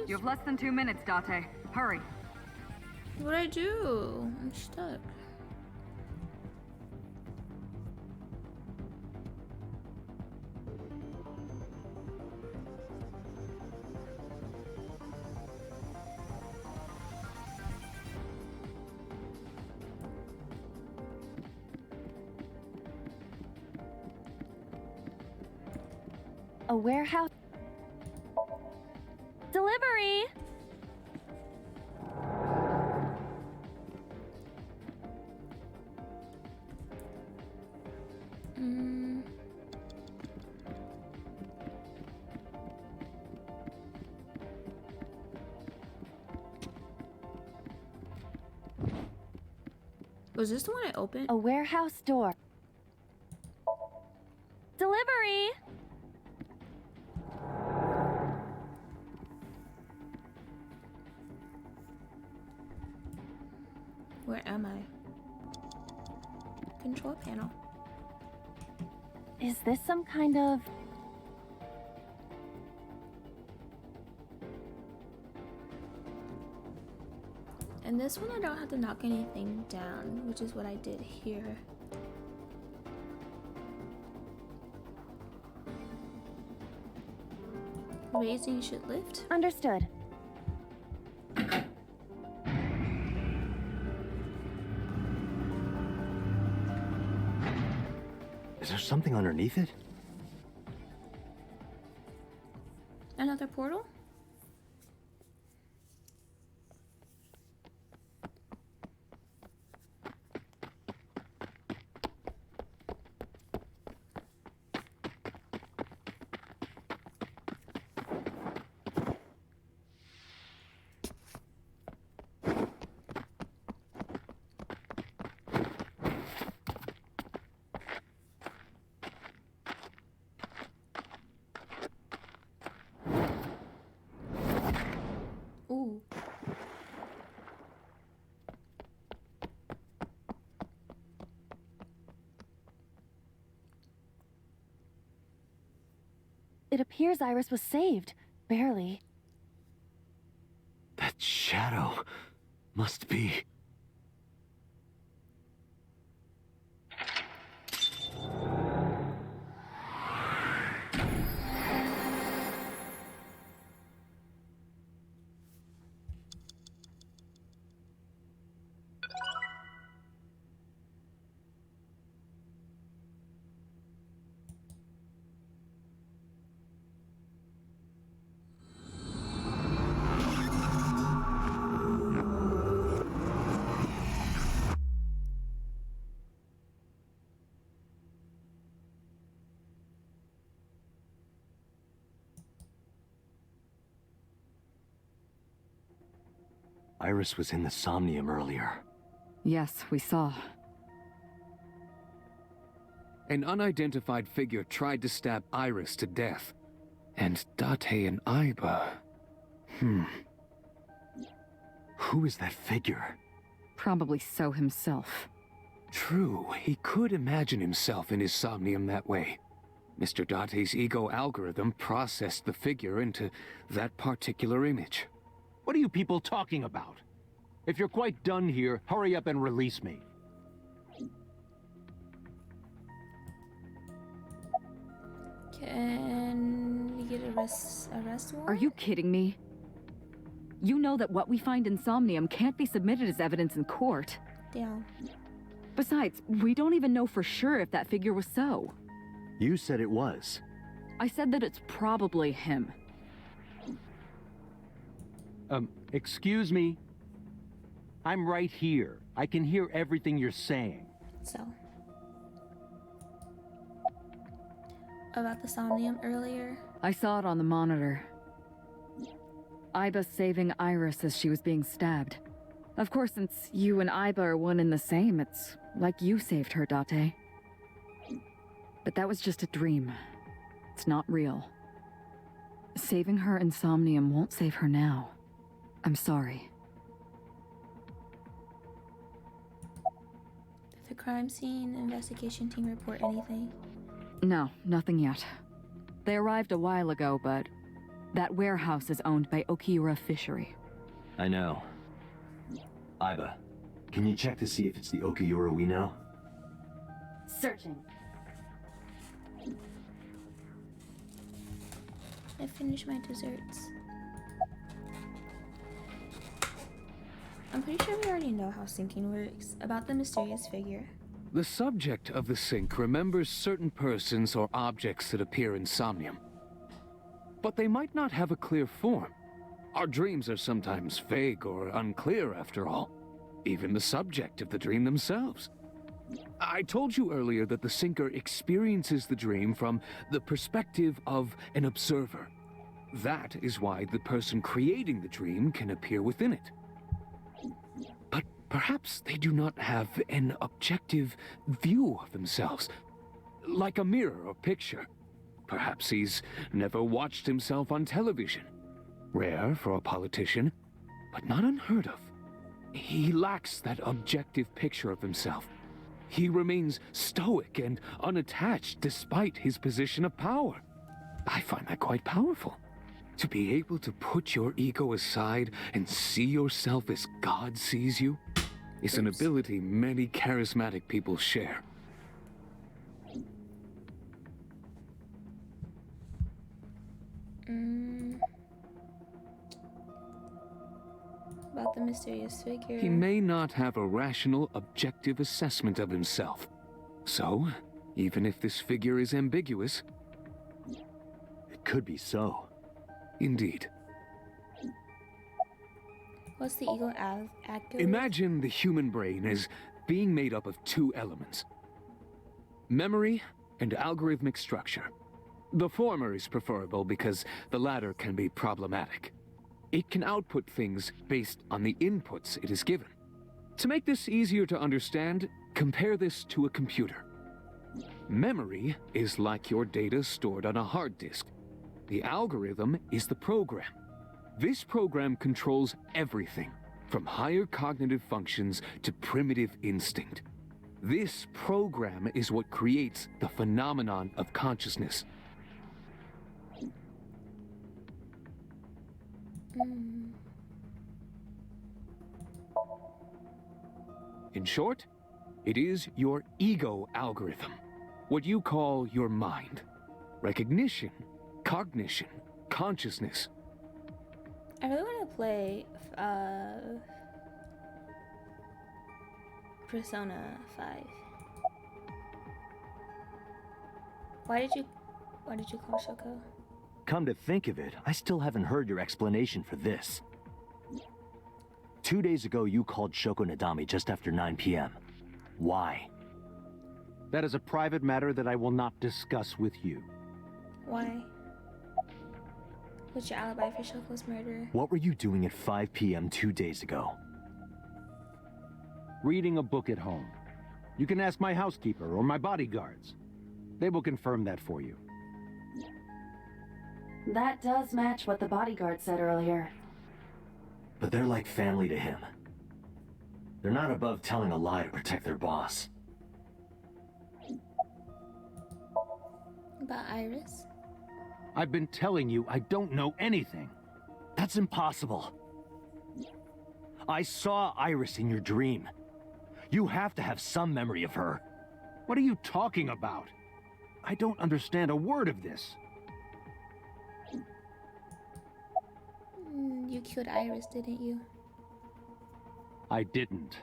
You have less than 2 minutes, Date. Hurry. What'd I do? I'm stuck. A warehouse. Delivery! Was this the one I opened? A warehouse door. Delivery! Where am I? Control panel. Is this some kind of... And this one I don't have to knock anything down, which is what I did here. Raising should lift. Understood. Is there something underneath it? Another portal? Ooh. It appears Iris was saved. Barely. That shadow must be... Iris was in the Somnium earlier. Yes, we saw. An unidentified figure tried to stab Iris to death. And Date and Aiba... Who is that figure? Probably So himself. True, he could imagine himself in his Somnium that way. Mr. Date's ego algorithm processed the figure into that particular image. What are you people talking about? If you're quite done here, hurry up and release me. Can we get a arrest warrant? Are you kidding me? you know that what we find in Somnium can't be submitted as evidence in court. Yeah. Besides, we don't even know for sure if that figure was so. You said it was. I said that it's probably him. Excuse me? I'm right here. I can hear everything you're saying. So. About the Somnium earlier. I saw it on the monitor. Iba saving Iris as she was being stabbed. Of course, since you and Iba are one and the same, it's like you saved her, Date. But that was just a dream. It's not real. Saving her in Somnium won't save her now. I'm sorry. Did the crime scene investigation team report anything? No, nothing yet. They arrived a while ago, but that warehouse is owned by Okiura Fishery. I know. Iba, can you check to see if it's the Okiura we know? Searching. I finished my desserts. I'm pretty sure we already know how syncing works, about the mysterious figure. The subject of the sync remembers certain persons or objects that appear in Somnium. But they might not have a clear form. Our dreams are sometimes vague or unclear, after all. Even the subject of the dream themselves. I told you earlier that the syncer experiences the dream from the perspective of an observer. That is why the person creating the dream can appear within it. But perhaps they do not have an objective view of themselves, like a mirror or picture. Perhaps he's never watched himself on television. Rare for a politician, but not unheard of. He lacks that objective picture of himself. He remains stoic and unattached despite his position of power. I find that quite powerful. To be able to put your ego aside and see yourself as God sees you is an ability many charismatic people share. About the mysterious figure. He may not have a rational, objective assessment of himself. So, even if this figure is ambiguous, it could be so. Indeed. What's the ego active? Imagine the human brain as being made up of two elements: memory and algorithmic structure. The former is preferable because the latter can be problematic. It can output things based on the inputs it is given. To make this easier to understand, compare this to a computer. Memory is like your data stored on a hard disk. The algorithm is the program. This program controls everything, from higher cognitive functions to primitive instinct. This program is what creates the phenomenon of consciousness. In short, it is your ego algorithm, what you call your mind. Recognition, cognition, consciousness. I really want to play Persona 5. Why did you call Shoko? Come to think of it, I still haven't heard your explanation for this. 2 days ago, you called Shoko Nadami just after 9 p.m. Why? That is a private matter that I will not discuss with you. Why? What's your alibi for Shoko's murder? What were you doing at 5 p.m. 2 days ago? Reading a book at home. You can ask my housekeeper or my bodyguards. They will confirm that for you. That does match what the bodyguard said earlier. But they're like family to him. They're not above telling a lie to protect their boss. About Iris? I've been telling you I don't know anything. That's impossible. I saw Iris in your dream. You have to have some memory of her. What are you talking about? I don't understand a word of this. You killed Iris, didn't you? I didn't.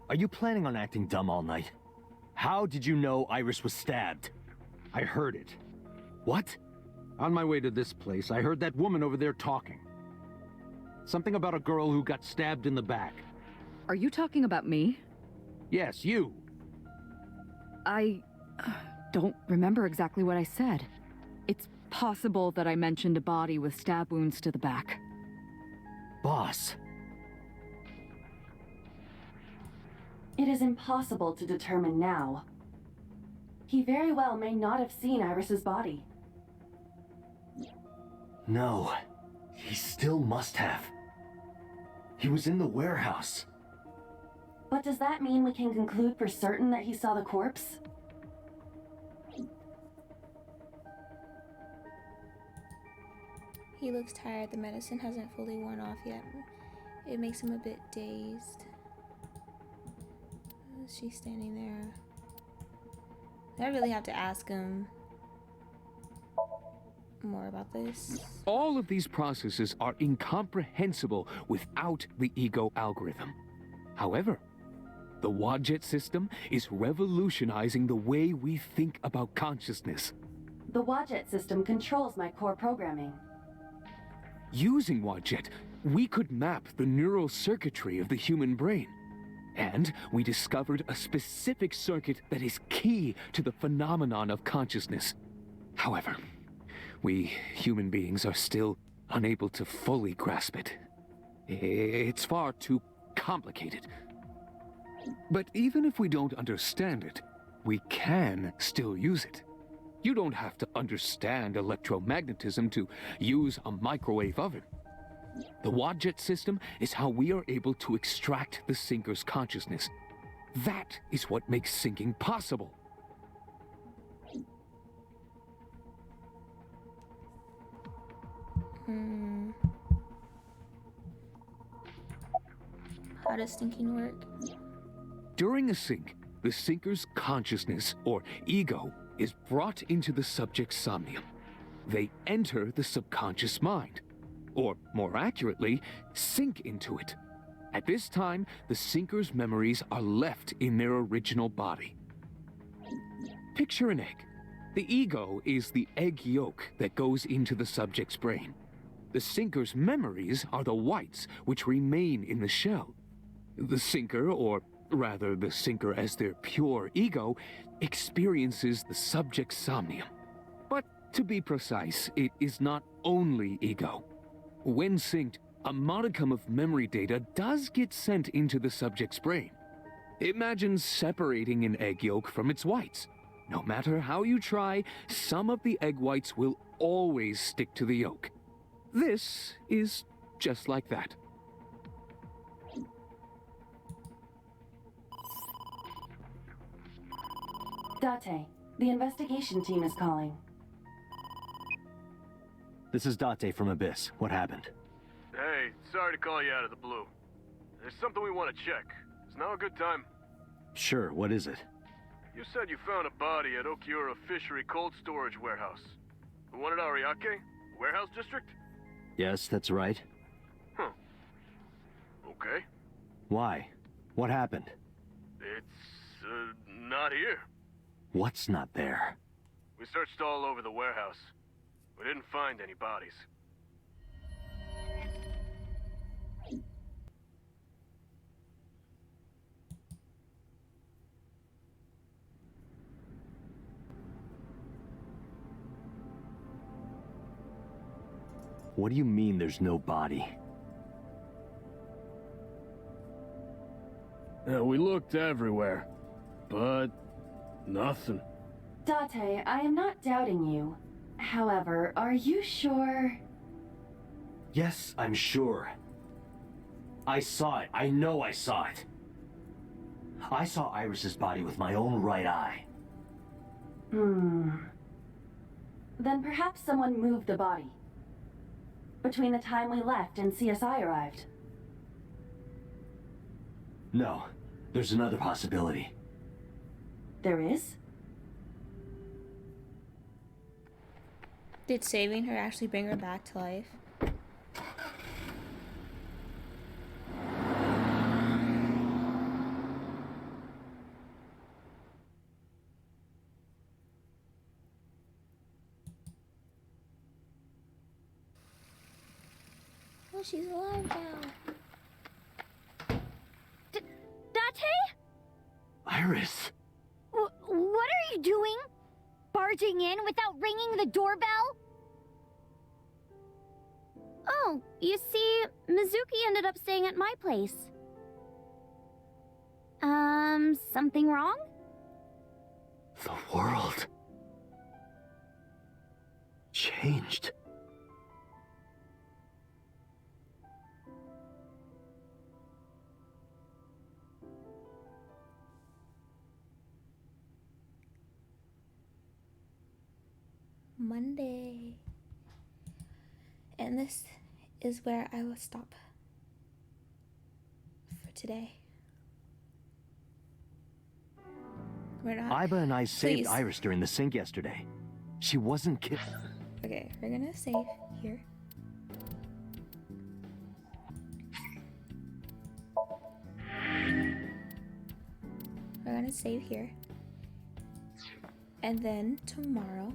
Are you planning on acting dumb all night? How did you know Iris was stabbed? I heard it. What? On my way to this place, I heard that woman over there talking. Something about a girl who got stabbed in the back. Are you talking about me? Yes, you. I don't remember exactly what I said. It's possible that I mentioned a body with stab wounds to the back. Boss. It is impossible to determine now. He very well may not have seen Iris's body. No. He still must have. He was in the warehouse. But does that mean we can conclude for certain that he saw the corpse? He looks tired. The medicine hasn't fully worn off yet. It makes him a bit dazed. She's standing there. I really have to ask him more about this. All of these processes are incomprehensible without the ego algorithm. However, the Wadjet system is revolutionizing the way we think about consciousness. The Wadjet system controls my core programming. Using Wadjet, we could map the neural circuitry of the human brain. And we discovered a specific circuit that is key to the phenomenon of consciousness. However, we human beings are still unable to fully grasp it. It's far too complicated. But even if we don't understand it, we can still use it. You don't have to understand electromagnetism to use a microwave oven. The Wadjet system is how we are able to extract the sinker's consciousness. That is what makes sinking possible. How does thinking work? During a sync, the sinker's consciousness, or ego, is brought into the subject's somnium. They enter the subconscious mind, or more accurately, sink into it. At this time, the sinker's memories are left in their original body. Picture an egg. The ego is the egg yolk that goes into the subject's brain. The sinker's memories are the whites, which remain in the shell. The sinker, or rather the sinker as their pure ego, experiences the subject's somnium. But to be precise, it is not only ego. When synced, a modicum of memory data does get sent into the subject's brain. Imagine separating an egg yolk from its whites. No matter how you try, some of the egg whites will always stick to the yolk. This is just like that. Date, the investigation team is calling. This is Date from Abyss. What happened? Hey, sorry to call you out of the blue. There's something we want to check. Is now a good time? Sure, what is it? You said you found a body at Okiura Fishery Cold Storage Warehouse. The one at Ariake? Warehouse District? Yes, that's right. Huh. Okay. Why? What happened? It's, not here. What's not there? We searched all over the warehouse. We didn't find any bodies. What do you mean there's no body? We looked everywhere, but nothing. Date, I am not doubting you. However, are you sure? Yes, I'm sure. I saw it. I know I saw it. I saw Iris's body with my own right eye. Then perhaps someone moved the body. Between the time we left and CSI arrived. No, there's another possibility. There is? Did saving her actually bring her back to life? Oh, she's alive now. Date? Iris! What are you doing? Barging in without ringing the doorbell? Oh, you see, Mizuki ended up staying at my place. Something wrong? The world changed. Monday. And this is where I will stop for today. We're not. Iba and I saved Please. Iris during the sink yesterday. She wasn't killed. Okay, we're gonna save here. We're gonna save here. And then tomorrow,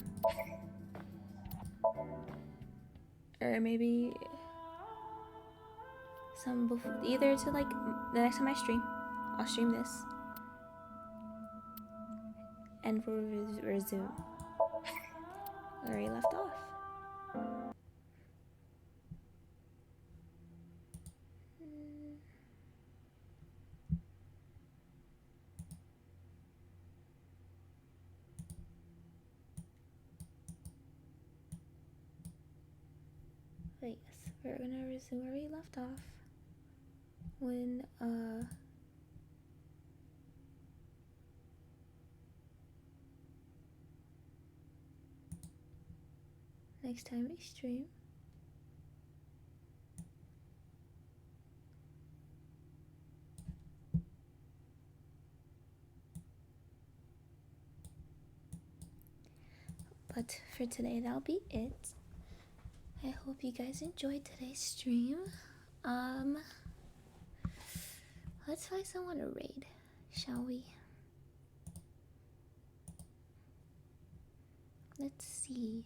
or maybe some before, either to like the next time I stream, I'll stream this and we'll resume where we left off. Wait, yes, we're gonna resume where we left off when next time we stream. But for today, that'll be it. I hope you guys enjoyed today's stream. Let's find someone to raid, shall we? Let's see.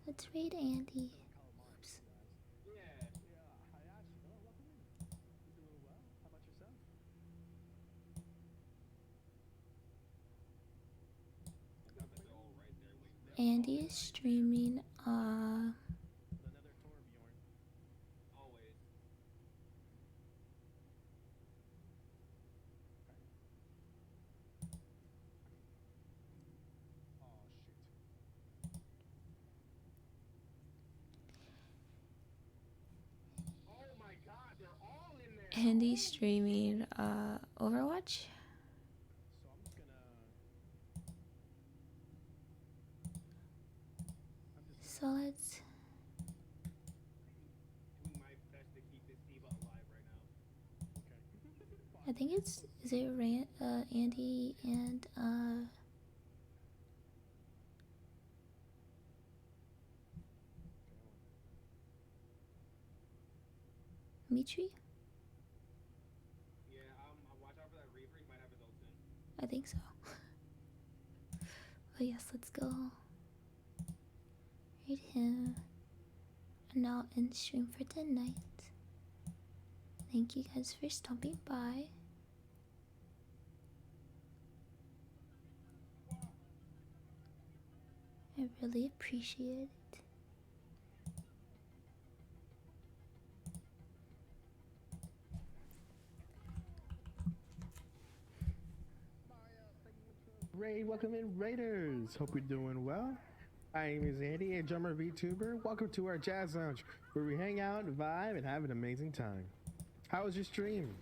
Let's raid Andy. Oops. Andy is streaming, Andy's streaming, Overwatch. So let's. I think it's is it Andy and Mitri? I think so. But yes, let's go. Read him. And now end stream for tonight. Thank you guys for stopping by. I really appreciate it. Welcome in, Raiders. Hope you're doing well. My name is Andy, a drummer VTuber. Welcome to our Jazz Lounge, where we hang out, vibe, and have an amazing time. How was your stream?